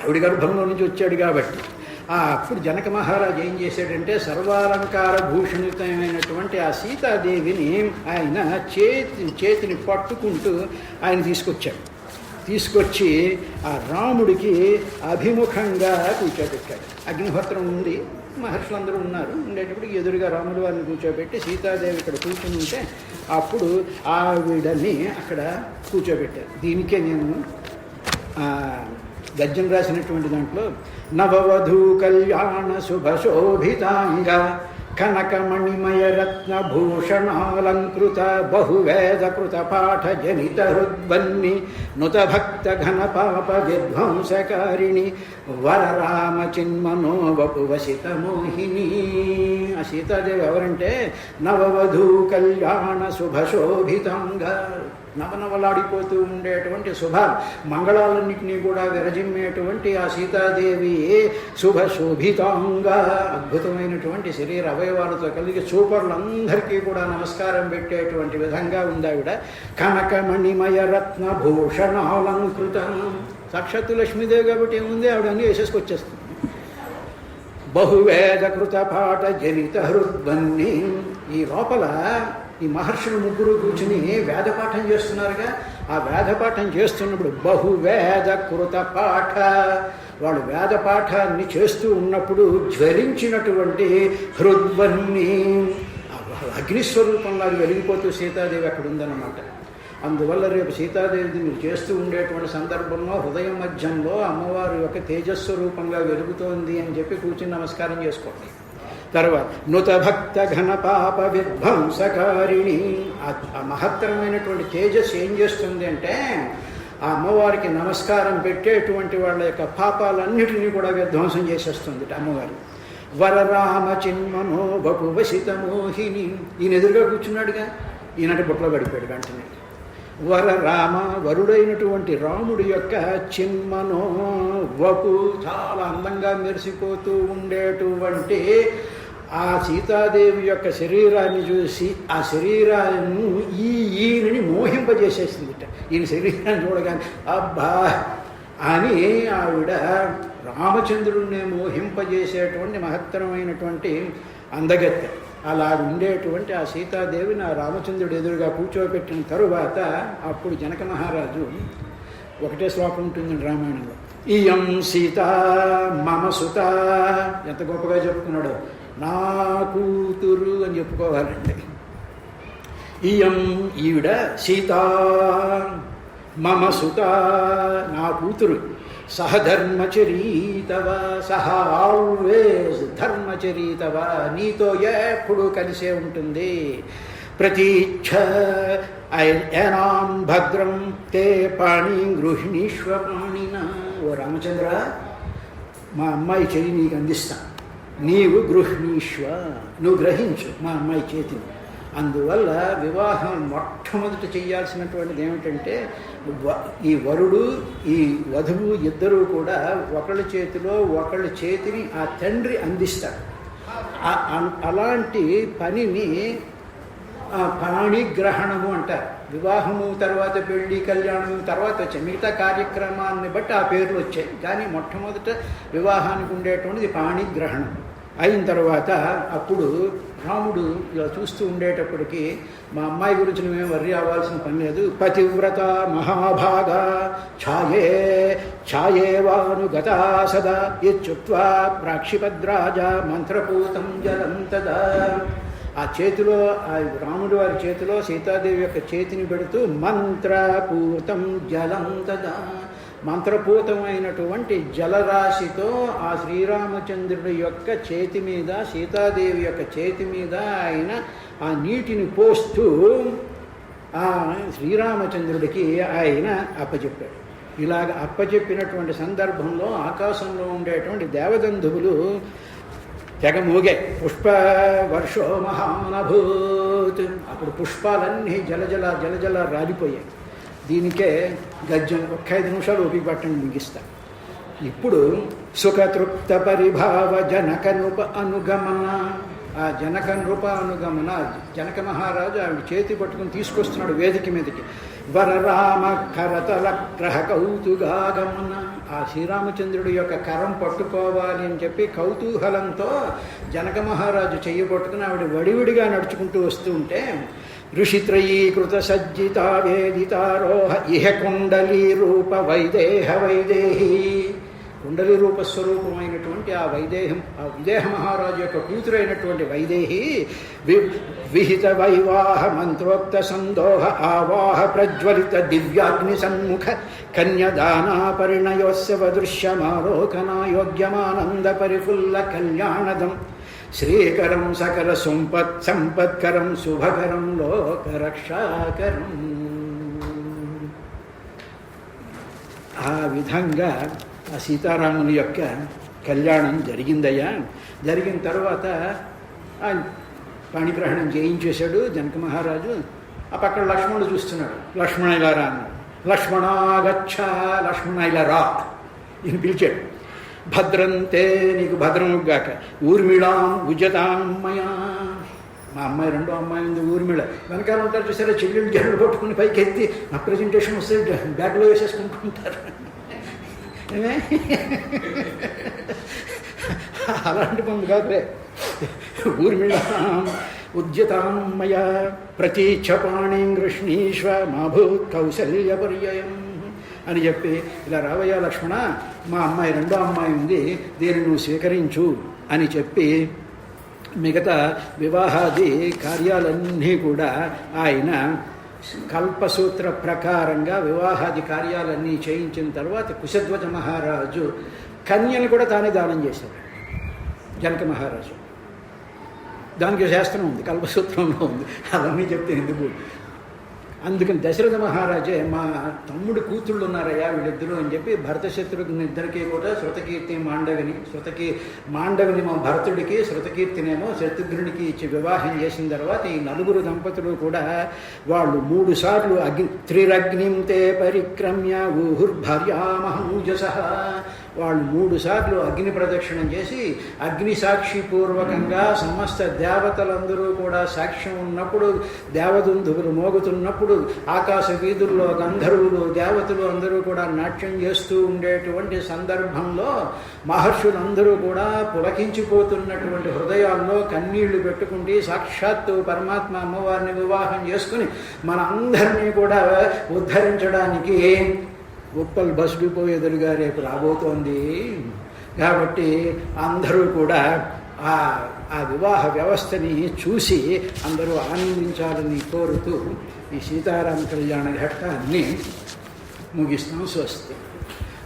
ఆవిడ గర్భంలో నుంచి వచ్చాడు కాబట్టి. అప్పుడు జనక మహారాజు ఏం చేశాడంటే సర్వాలంకార భూషణితమైనటువంటి ఆ సీతాదేవిని ఆయన చేతిని పట్టుకుంటూ ఆయన తీసుకొచ్చి ఆ రాముడికి అభిముఖంగా కూర్చోబెట్టాడు. అగ్నిహోత్రం ఉంది, మహర్షులందరూ ఉన్నారు. ఉండేటప్పుడు ఎదురుగా రాముడు వారిని కూర్చోబెట్టి సీతాదేవి ఇక్కడ కూర్చుని ఉంటే అప్పుడు ఆవిడని అక్కడ కూర్చోబెట్టారు. దీనికే నేను గద్యం రాసినటువంటి దాంట్లో నవవధూ కళ్యాణ శుభశోభితాంగ కనకమణిమయ రత్నభూషణాలంకృత బహువేదకృత పాఠ జనిత హృద్వన్ని నుత భక్త ఘన పాప విధ్వంసకారిణి వరరామ చిన్మనో వపువసిత మోహిని. ఆ సీతాదేవి ఎవరంటే నవవధూ కళ్యాణ శుభశోభితంగా నవనవలాడిపోతూ ఉండేటువంటి శుభాలు మంగళాలన్నింటినీ కూడా విరజిమ్మేటువంటి ఆ సీతాదేవి శుభశోభితంగా అద్భుతమైనటువంటి శరీర అవయవాలతో కలిగి చూపరులందరికీ కూడా నమస్కారం పెట్టేటువంటి విధంగా ఉంది ఆవిడ. కనకమణిమయ రత్నభూషణాలంకృతం, సాక్షాత్తు లక్ష్మీదేవి కాబట్టి ఏముంది, ఆవిడ అన్నీ వేసేసుకొచ్చేస్తుంది. బహువేదకృత పాఠ జనిత హృద్వన్ని. ఈ లోపల ఈ మహర్షులు ముగ్గురు కూర్చుని వేదపాఠం చేస్తున్నారుగా. ఆ వేదపాఠం చేస్తున్నప్పుడు బహువేదకృత పాఠ, వాళ్ళు వేదపాఠాన్ని చేస్తూ ఉన్నప్పుడు జ్వలించినటువంటి హృద్వన్ని అగ్నిస్వరూపంలో వెలిగిపోతూ సీతాదేవి అక్కడ ఉందన్నమాట. అందువల్ల రేపు సీతాదేవిని మీరు చేస్తూ ఉండేటువంటి సందర్భంలో హృదయ మధ్యంలో అమ్మవారి యొక్క తేజస్వరూపంగా వెలుగుతోంది అని చెప్పి కూర్చుని నమస్కారం చేసుకోండి. తర్వాత నుత భక్త ఘన పాప విధ్వంసకారిణి. ఆ మహత్తరమైనటువంటి తేజస్సు ఏం చేస్తుంది అంటే ఆ అమ్మవారికి నమస్కారం పెట్టేటువంటి వాళ్ళ యొక్క పాపాలన్నిటినీ కూడా విధ్వంసం చేసేస్తుంది అమ్మవారు. వరరామ చిన్మనో బపువసిత మోహిని. ఈయన ఎదురుగా కూర్చున్నాడుగా, ఈయనటి బుట్టలో పడిపోయాడు వెంటనే. వరరామ వరుడైనటువంటి రాముడి యొక్క చిన్మనో వపు, చాలా అందంగా మెరిసిపోతూ ఉండేటువంటి ఆ సీతాదేవి యొక్క శరీరాన్ని చూసి ఆ శరీరాన్ని ఈయనని మోహింపజేసేసిందిట. ఈయన శరీరాన్ని చూడగానే అబ్బా అని ఆవిడ రామచంద్రుడిని మోహింపజేసేటువంటి మహత్తరమైనటువంటి అందగత్తె. అలా ఉండేటువంటి ఆ సీతాదేవిని ఆ రామచంద్రుడు ఎదురుగా కూర్చోబెట్టిన తరువాత అప్పుడు జనక మహారాజు ఒకటే శ్లోకం ఉంటుందండి రామాయణంలో, ఇయం సీత మమ సుత. ఎంత గొప్పగా చెప్పుకున్నాడు, నా కూతురు అని చెప్పుకోవాలండి. ఇయం ఈవిడ సీత మమ సుత, నా కూతురు. సహధర్మచరీతవ, సహ ఆల్వేస్ ధర్మచరీతవ, నీతో ఎప్పుడు కలిసే ఉంటుంది. ప్రతీచ్ఛ ఏనాం భద్రం తే పాణి గృహిణీష్వ పాణిన. ఓ రామచంద్ర, మా అమ్మాయి చెయ్యి నీకు అందిస్తా, నీవు గృహిణీష్వ, నువ్వు గ్రహించు మా అమ్మాయి చేతిని. అందువల్ల వివాహం మొట్టమొదట చేయాల్సినటువంటిది ఏమిటంటే ఈ వరుడు ఈ వధువు ఇద్దరూ కూడా ఒకళ్ళ చేతిలో ఒకళ్ళ చేతిని ఆ తండ్రి అందిస్తాడు. అలాంటి పనిని పాణిగ్రహణము అంటారు. వివాహము తర్వాత పెళ్లి కళ్యాణము తర్వాత వచ్చాయి, మిగతా కార్యక్రమాన్ని బట్టి ఆ పేర్లు వచ్చాయి. కానీ మొట్టమొదట వివాహానికి ఉండేటువంటిది పాణిగ్రహణం. అయిన తర్వాత అప్పుడు రాముడు ఇలా చూస్తూ ఉండేటప్పటికీ మా అమ్మాయి గురించి నువ్వేం వర్రీ అవ్వాల్సిన పని లేదు. పతివ్రత మహాభాగ ఛాయేవానుగతా సదా ఇత్యుక్త్వా ప్రాక్షిపద్రాజ మంత్రపూతం జలం తదా. ఆ చేతిలో ఆ రాముడి వారి చేతిలో సీతాదేవి యొక్క చేతిని పెడుతూ మంత్రపూతం జలం తదా, మంత్రపూతమైనటువంటి జలరాశితో ఆ శ్రీరామచంద్రుడి యొక్క చేతి మీద, సీతాదేవి యొక్క చేతి మీద ఆయన ఆ నీటిని పోస్తూ ఆ శ్రీరామచంద్రుడికి ఆయన అప్పచెప్పాడు. ఇలాగ అప్పచెప్పినటువంటి సందర్భంలో ఆకాశంలో ఉండేటువంటి దేవదంధువులు తెగ మోగాయి. పుష్ప వర్షో మహానభూత్, అప్పుడు పుష్పాలన్నీ జలజల రాలిపోయాయి. దీనికే గద్యం ఒక్క 5 నిమిషాలు ఓపిక పట్టండి ముగిస్తాను. ఇప్పుడు సుఖతృప్త పరిభావ జనక నృప అనుగమన, ఆ జనక నృప అనుగమన, జనక మహారాజు ఆవిడ చేతి పట్టుకుని తీసుకొస్తున్నాడు వేదిక మీదకి. వరరామ కరతల గ్రహ కౌతుగాగమన, ఆ శ్రీరామచంద్రుడి యొక్క కరం పట్టుకోవాలి అని చెప్పి కౌతూహలంతో జనక మహారాజు చెయ్యి పట్టుకుని ఆవిడ వడివిడిగా నడుచుకుంటూ వస్తూ ఉంటే, ఋషిత్రయీకృత సజ్జిత వేదితారోహ ఇహ కుండలీ రూప వైదేహ వైదేహి, కుండలి రూప స్వరూపమైనటువంటి ఆ విదేహ మహారాజు యొక్క కూతురైనటువంటి వైదేహి విహిత వైవాహ మంత్రోక్త సందోహ ఆవాహ ప్రజ్వలిత దివ్యాగ్ని సన్ముఖ కన్యదానా పరిణయోత్సవ దృశ్యమాలోకనాయోగ్యమానంద పరిఫుల్ల కళ్యాణదం శ్రీకరం సకల సంపత్కరం శుభకరం లోకరక్షాకరం. ఆ విధంగా ఆ సీతారాముని యొక్క కళ్యాణం జరిగిందయ్యా. జరిగిన తర్వాత పాణిగ్రహణం చేయించేశాడు జనక మహారాజు. ఆ పక్కన లక్ష్మణుడు చూస్తున్నాడు. లక్ష్మణ ఇలా రా అన్నాడు. లక్ష్మణాగచ్చ, లక్ష్మణ ఇలా రా ఈయన పిలిచాడు. భద్రంతే, నీకు భద్రముగాక. ఊర్మిళాం ఉజతామయా, మా అమ్మాయి రెండో అమ్మాయి ఉంది ఊర్మిళ. వెనకాల ఉంటారు చూసారా, చెల్లెళ్ళు జల్లు పట్టుకుని పైకి ఎత్తి నా ప్రజెంటేషన్ వస్తే బ్యాగ్లో వేసేసుకుంటుంటారు. అలాంటి పనులు కాదులే. ఊర్మిళాం ఉద్యతామయ ప్రతీక్షపాణిం కృష్ణీశ్వ మాభూత్ కౌసల్య పర్యయం అని చెప్పి, ఇలా రావయ్యా లక్ష్మణ, మా అమ్మాయి రెండో అమ్మాయి ఉంది, దీన్ని నువ్వు స్వీకరించు అని చెప్పి మిగతా వివాహాది కార్యాలన్నీ కూడా ఆయన కల్పసూత్ర ప్రకారంగా వివాహాది కార్యాలన్నీ చేయించిన తర్వాత కుశధ్వజ మహారాజు కన్యను కూడా తానే దానం చేశాడు. జనక మహారాజు దానికి శాస్త్రం ఉంది, కల్పసూత్రంలో ఉంది. అవన్నీ చెప్తే ఎందుకు. అందుకని దశరథ మహారాజే మా తమ్ముడు కూతుళ్ళు ఉన్నారయ్యా వీళ్ళిద్దరూ అని చెప్పి భరత శత్రుఘ్ని ఇద్దరికీ కూడా శృతకీర్తి మాండవిని మా భరతుడికి, శృతకీర్తినేమో శత్రుఘ్నుడికి ఇచ్చి వివాహం చేసిన తర్వాత ఈ నలుగురు దంపతులు కూడా వాళ్ళు 3 సార్లు త్రిరగ్నిం తే పరిక్రమ్య ఊహుర్భర్యామహూజస, వాళ్ళు 3 సార్లు అగ్ని ప్రదక్షిణం చేసి అగ్ని సాక్షిపూర్వకంగా సమస్త దేవతలందరూ కూడా సాక్ష్యం ఉన్నప్పుడు, దేవదుందువులు మోగుతున్నప్పుడు ఆకాశ వీధుల్లో గంధర్వులు దేవతలు అందరూ కూడా నాట్యం చేస్తూ ఉండేటువంటి సందర్భంలో మహర్షులందరూ కూడా పులకించిపోతున్నటువంటి హృదయాల్లో కన్నీళ్లు పెట్టుకుంటే సాక్షాత్తు పరమాత్మ అమ్మవారిని వివాహం చేసుకుని మన అందరినీ కూడా ఉద్ధరించడానికి ఉప్పల్ బస్ డిపో ఎదురుగా రేపు రాబోతోంది. కాబట్టి అందరూ కూడా ఆ వివాహ వ్యవస్థని చూసి అందరూ ఆనందించాలని కోరుతూ ఈ సీతారామ కళ్యాణ ఘట్టాన్ని ముగిస్తాం. స్వస్తి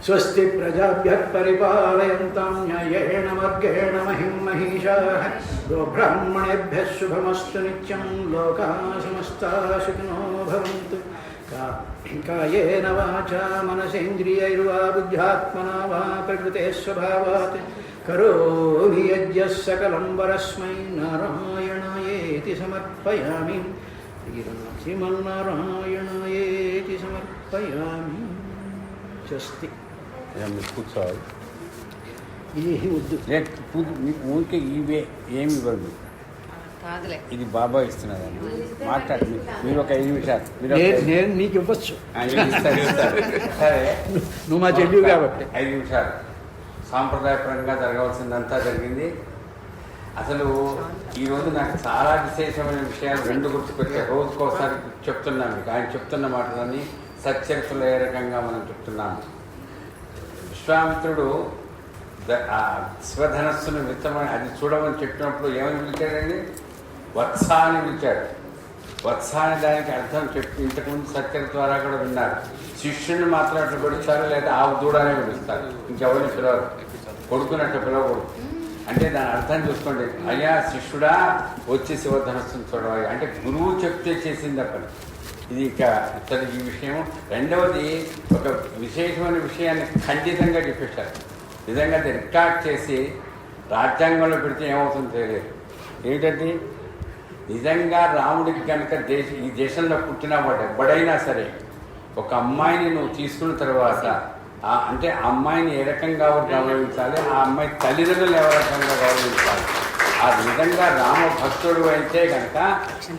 స్వస్తి ప్రజాభ్యః పరిపాలయంతాం న్యాయేణ మార్గేణ మహిం మహిషాః గోబ్రాహ్మణేభ్యः శుభమస్తు నిత్యం లోకాః సమస్తాః సుఖినో భవంతు. కాయేన వాచా మనసేంద్రియైర్వా బుద్ధ్యాత్మనా వా ప్రకృతే స్వభావాత్ కరోమి యజ్ఞః సకలం వరస్మై నారాయణాయేతి సమర్పయామి. శ్రీమన్నారాయణాయేతి సమర్పయామి. స్వస్తి. ఇది వద్దు, ఊరికే ఇవే ఏమి ఇవ్వదు. ఇది బాబా ఇస్తున్నదండి. మాట్లాడు మీరు ఒక 5 నిమిషాలు. నేను నీకు ఇవ్వచ్చు. సరే, నువ్వు మా చెల్లివి కాబట్టి 5 నిమిషాలు. సాంప్రదాయపరంగా జరగవలసిందంతా జరిగింది. అసలు ఈరోజు నాకు చాలా విశేషమైన విషయాలు 2 గుర్తుకొచ్చాయి. రోజుకోసారి చెప్తున్నాను మీకు. ఆయన చెప్తున్న మాటలన్నీ సచ్చరిత్రలో ఏ రకంగా మనం చెప్తున్నాము. విశ్వామిత్రుడు స్వధనస్సును విత్తమని అది చూడమని చెప్పినప్పుడు ఏమని పిలిచాడండి? వత్స అని పిలిచాడు. వత్స అనే దానికి అర్థం చెప్పి ఇంతకుముందు సత్యం ద్వారా కూడా విన్నారు. శిష్యుని మాత్రం అట్లా పిలుస్తారు, లేదా ఆవు దూడనే పిలుస్తారు, ఇంకెవరిని పిలవరు. కొడుకునట్టు పిలవకూడదు. అంటే దాని అర్థం చూసుకోండి. అయ్యా శిష్యుడా వచ్చి శివధనస్సును చూడవాలి అంటే గురువు చెప్తే చేసింది అక్కడ. ఇది ఇక ఇతర ఈ విషయం. రెండవది ఒక విశేషమైన విషయాన్ని ఖండితంగా చెప్పేశారు. నిజంగా అది రికార్డ్ చేసి రాజ్యాంగంలో పెడితే ఏమవుతుందో తెలియదు. ఏమిటంటే నిజంగా రాముడికి కనుక ఈ దేశంలో పుట్టిన వాడు ఎప్పుడైనా సరే ఒక అమ్మాయిని నువ్వు తీసుకున్న తర్వాత అంటే ఆ అమ్మాయిని ఏ రకంగా గౌరవించాలి, ఆ అమ్మాయి తల్లిదండ్రులు ఏ రకంగా గౌరవించాలి. ఆ విధంగా రామ భక్తుడు అయితే కనుక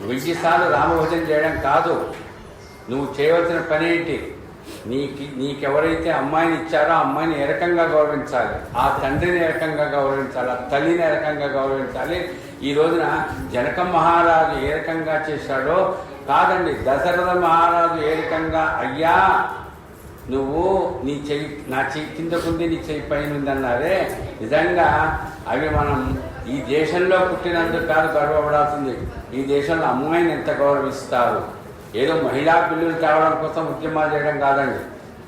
1000 సార్లు రామభజన చేయడం కాదు. నువ్వు చేయవలసిన పని ఏంటి, నీకెవరైతే అమ్మాయిని ఇచ్చారో ఆ అమ్మాయిని ఏ రకంగా గౌరవించాలి, ఆ తండ్రిని ఏ రకంగా గౌరవించాలి, ఆ తల్లిని ఏ రకంగా గౌరవించాలి. ఈ రోజున జనక మహారాజు ఏ రకంగా చేశాడో కాదండి, దశరథ మహారాజు ఏ రకంగా అయ్యా నువ్వు నీ చెయ్యి నా చెయ్యి కిందకుంది నీ చెయ్యి పైన ఉందన్నారే. నిజంగా అవి మనం ఈ దేశంలో పుట్టినందుకు కాదు గర్వపడాల్సింది, ఈ దేశంలో అమ్మాయిని ఎంత గౌరవిస్తారు. ఏదో మహిళా బిల్లులు తేవడం కోసం ఉద్యమాలు చేయడం కాదండి.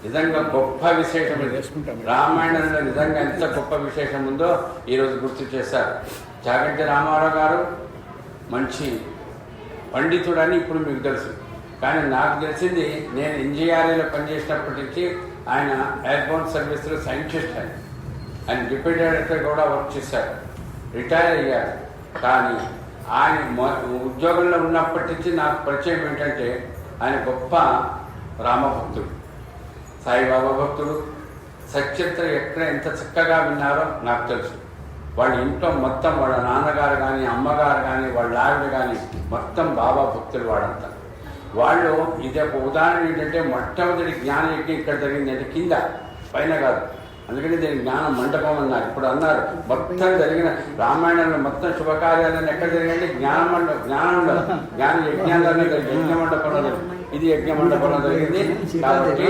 నిజంగా గొప్ప విశేషం ఇది. రామాయణంలో నిజంగా ఎంత గొప్ప విశేషం ఉందో ఈరోజు గుర్తు చేశారు. చాగంటి రామారావు గారు మంచి పండితుడని ఇప్పుడు మీకు తెలుసు. కానీ నాకు తెలిసింది, నేను ఎన్జీఆర్ఏలో పనిచేసినప్పటి నుంచి ఆయన ఎయిర్పోర్ట్ సర్వీస్లో సైంటిస్ట్ ఆయన డిప్యూటీ డైరెక్టర్ కూడా వర్క్ చేశారు, రిటైర్ అయ్యారు. కానీ ఆయన ఉద్యోగంలో ఉన్నప్పటి నుంచి నాకు పరిచయం ఏంటంటే ఆయన గొప్ప రామభక్తుడు, సాయిబాబా భక్తుడు. సచరిత్ర ఎక్కడ ఎంత చక్కగా విన్నారో నాకు తెలుసు. వాళ్ళ ఇంట్లో మొత్తం వాళ్ళ నాన్నగారు కానీ అమ్మగారు కానీ వాళ్ళ ఆవిడ కానీ మొత్తం బాబా భక్తులు వాడంతా. వాళ్ళు ఇది ఒక ఉదాహరణ ఏంటంటే మొట్టమొదటి జ్ఞాన యజ్ఞం ఇక్కడ జరిగింది అంటే కింద, పైన కాదు. అందుకని దీనికి జ్ఞాన మండపం అన్నారు. ఇప్పుడు అన్నారు మొత్తం జరిగిన రామాయణంలో మొత్తం శుభకార్యాలన్నీ ఎక్కడ జరిగాయంటే జ్ఞానంలో జ్ఞాన యజ్ఞాలన్నీ యజ్ఞ మండపంలో, ఇది యజ్ఞ మండపంలో జరిగింది. కాబట్టి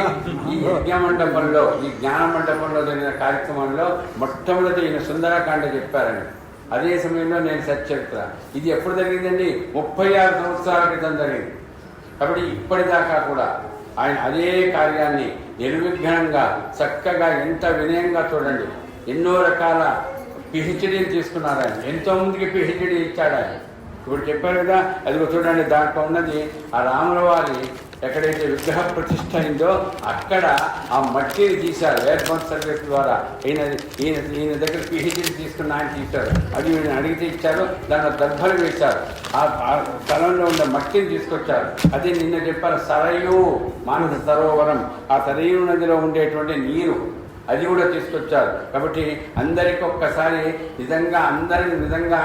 ఈ యజ్ఞ మండపంలో, ఈ జ్ఞాన మండపంలో జరిగిన కార్యక్రమంలో మొట్టమొదటి ఈయన సుందరకాండ చెప్పారండి. అదే సమయంలో నేను సచ్చరిత్ర. ఇది ఎప్పుడు జరిగిందండి? 36 సంవత్సరాల క్రితం జరిగింది. కాబట్టి ఇప్పటిదాకా కూడా ఆయన అదే కార్యాన్ని నిర్విఘ్నంగా చక్కగా ఎంత వినయంగా చూడండి. ఎన్నో రకాల పిహెచ్డీలు తీసుకున్నారు ఆయన, ఎంతోమందికి పిహెచ్డీ ఇచ్చాడు ఆయన. ఇప్పుడు చెప్పారు కదా, అది చూడండి దాంట్లో ఉన్నది ఆ రాముల వారి ఎక్కడైతే విగ్రహ ప్రతిష్ఠ అయిందో అక్కడ ఆ మట్టిని తీశారు ఎయిర్పోర్ట్ సర్వీస్ ద్వారా. ఈయన దగ్గర పిహెచ్డీ తీసుకున్న ఆయన తీశారు. అది ఈయన అడిగితే ఇచ్చారు. దాంట్లో దర్భలు వేశారు. ఆ స్థలంలో ఉన్న మట్టిని తీసుకొచ్చారు. అదే నిన్న చెప్పారు సరయూ మానస సరోవరం, ఆ సరయూ నదిలో ఉండేటువంటి నీరు అది కూడా తీసుకొచ్చారు. కాబట్టి అందరికీ ఒక్కసారి నిజంగా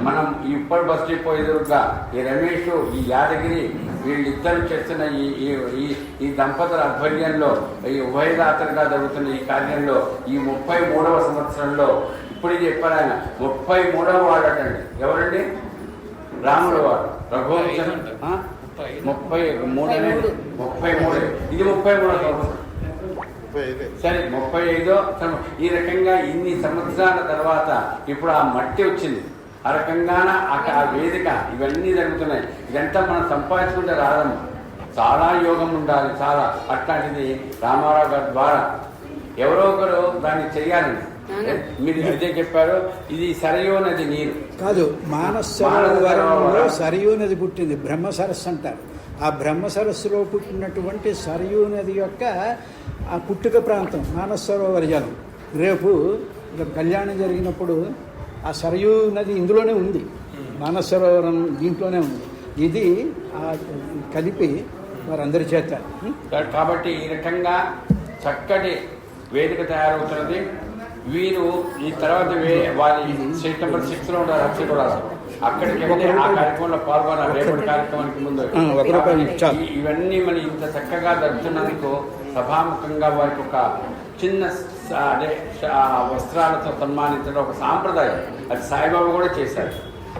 మనం ఇప్పుడు బస్ డిపో ఎదురుగా ఈ రమేష్, ఈ యాదగిరి వీళ్ళిద్దరు చేస్తున్న ఈ దంపతుల ఆధ్వర్యంలో ఈ ఉభయదాతలుగా జరుగుతున్న ఈ కార్యంలో ఈ 33వ సంవత్సరంలో ఇప్పుడు చెప్పారు ఆయన 33వ వాడటండి. ఎవరండి? రాముల వారు. రఘువంశం 33 ఇది 33వ సంవత్సరం. సరే 35వ. ఈ రకంగా ఇన్ని సంవత్సరాల తర్వాత ఇప్పుడు ఆ మట్టి వచ్చింది. ఆ రకంగాన ఆ వేదిక ఇవన్నీ జరుగుతున్నాయి. ఇదంతా మనం సంపాదించుకుంటే రాదమ్మ, చాలా యోగం ఉండాలి, చాలా. అట్లాంటిది రామారావు గారి ద్వారా ఎవరో ఒకరు దాన్ని చెయ్యాలండి. మీరు అదే చెప్పారు. ఇది సరయూ నది నీరు కాదు, మానస సరోవరంలో సరయూ నది పుట్టింది, బ్రహ్మ సరస్సు అంటారు. ఆ బ్రహ్మ సరస్సులో పుట్టినటువంటి సరయూ నది యొక్క ఆ పుట్టుక ప్రాంతం మానస సరోవర జలం. రేపు కళ్యాణం జరిగినప్పుడు ఆ సరయూ నది ఇందులోనే ఉంది, మానస సరోవరం దీంట్లోనే ఉంది. ఇది కలిపి వారందరి చేత. కాబట్టి ఈ రకంగా చక్కటి వేదిక తయారవుతున్నది. వీరు ఈ తర్వాత వారి సెప్టెంబర్ 6 ఉంటారు అక్షరాలు. అక్కడికి వెళ్ళి ఆ కార్యక్రమంలో పాల్గొన్నారు. రేపటి కార్యక్రమానికి ముందు ఇవన్నీ మనం ఇంత చక్కగా జరుపుతున్నందుకు సభాముఖంగా వారికి ఒక చిన్న వస్త్రాలతో సన్మానించడం ఒక సాంప్రదాయం. అది సాయిబాబా కూడా చేశారు.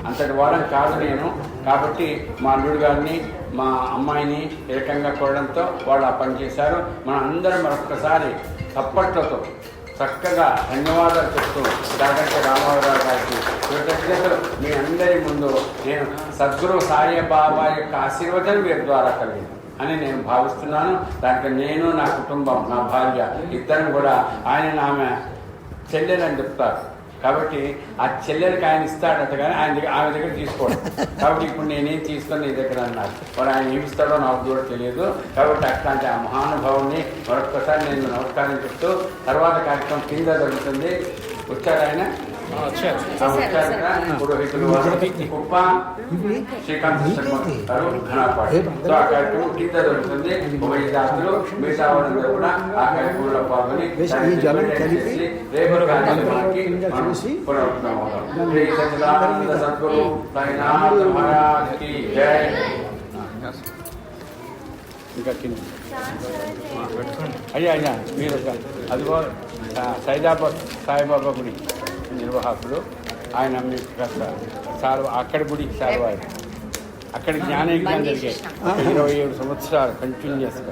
అంతటి వారం కాదు నేను. కాబట్టి మా అల్లుడు గారిని మా అమ్మాయిని ఏ రకంగా కోరడంతో వాళ్ళు ఆ పని చేశారు. మనం అందరం మరొకసారి చప్పట్లతో చక్కగా ధన్యవాదాలు చెప్తూ దాదాపు రామారావు గారికి కృతజ్ఞతలు మీ అందరి ముందు నేను సద్గురు సాయిబాబా యొక్క ఆశీర్వదం వీరి ద్వారా కలిగింది అని నేను భావిస్తున్నాను. దాంట్లో నేను, నా కుటుంబం, నా భార్య ఇద్దరం కూడా ఆయన ఆమె చెల్లెలని చెప్తారు. కాబట్టి ఆ చెల్లెలకి ఆయన ఇస్తాడట కానీ ఆమె దగ్గర తీసుకోవడం. కాబట్టి ఇప్పుడు నేనేం తీసుకొని నీ దగ్గర అన్నారు. మరి ఆయన ఏమి ఇస్తాడో నాకు కూడా తెలియదు. కాబట్టి అట్లాంటి ఆ మహానుభావుని మరొక్కసారి నేను నమస్కారం చెప్తూ తర్వాత కార్యక్రమం కింద జరుగుతుంది. వచ్చారు ఆయన పురోహితులు కుప్ప శ్రీకాంత్ శర్మ గారు ఘనపాటి. సో ఆ కార్యక్రమం కింద జరుగుతుంది. విద్యార్థులు మిగతా వాళ్ళందరూ కూడా ఆ కార్యక్రమంలో పాల్గొని రేపు కార్యక్రమానికి పునరుద్ధం అవుతాం. శ్రీ సచ్చిదానంద సద్గురు సాయినాథ్ మహారాజ్ కి జై. ఇంకా కింద అయ్యా మీరు అదిగో సాయిబాబా గుడి నిర్వాహకులు ఆయన మీకు కాస్త అక్కడి గుడికి సార్వాయి అక్కడ జ్ఞాన యజ్ఞాలు జరిగాయి 27 సంవత్సరాలు కంటిన్యూస్గా.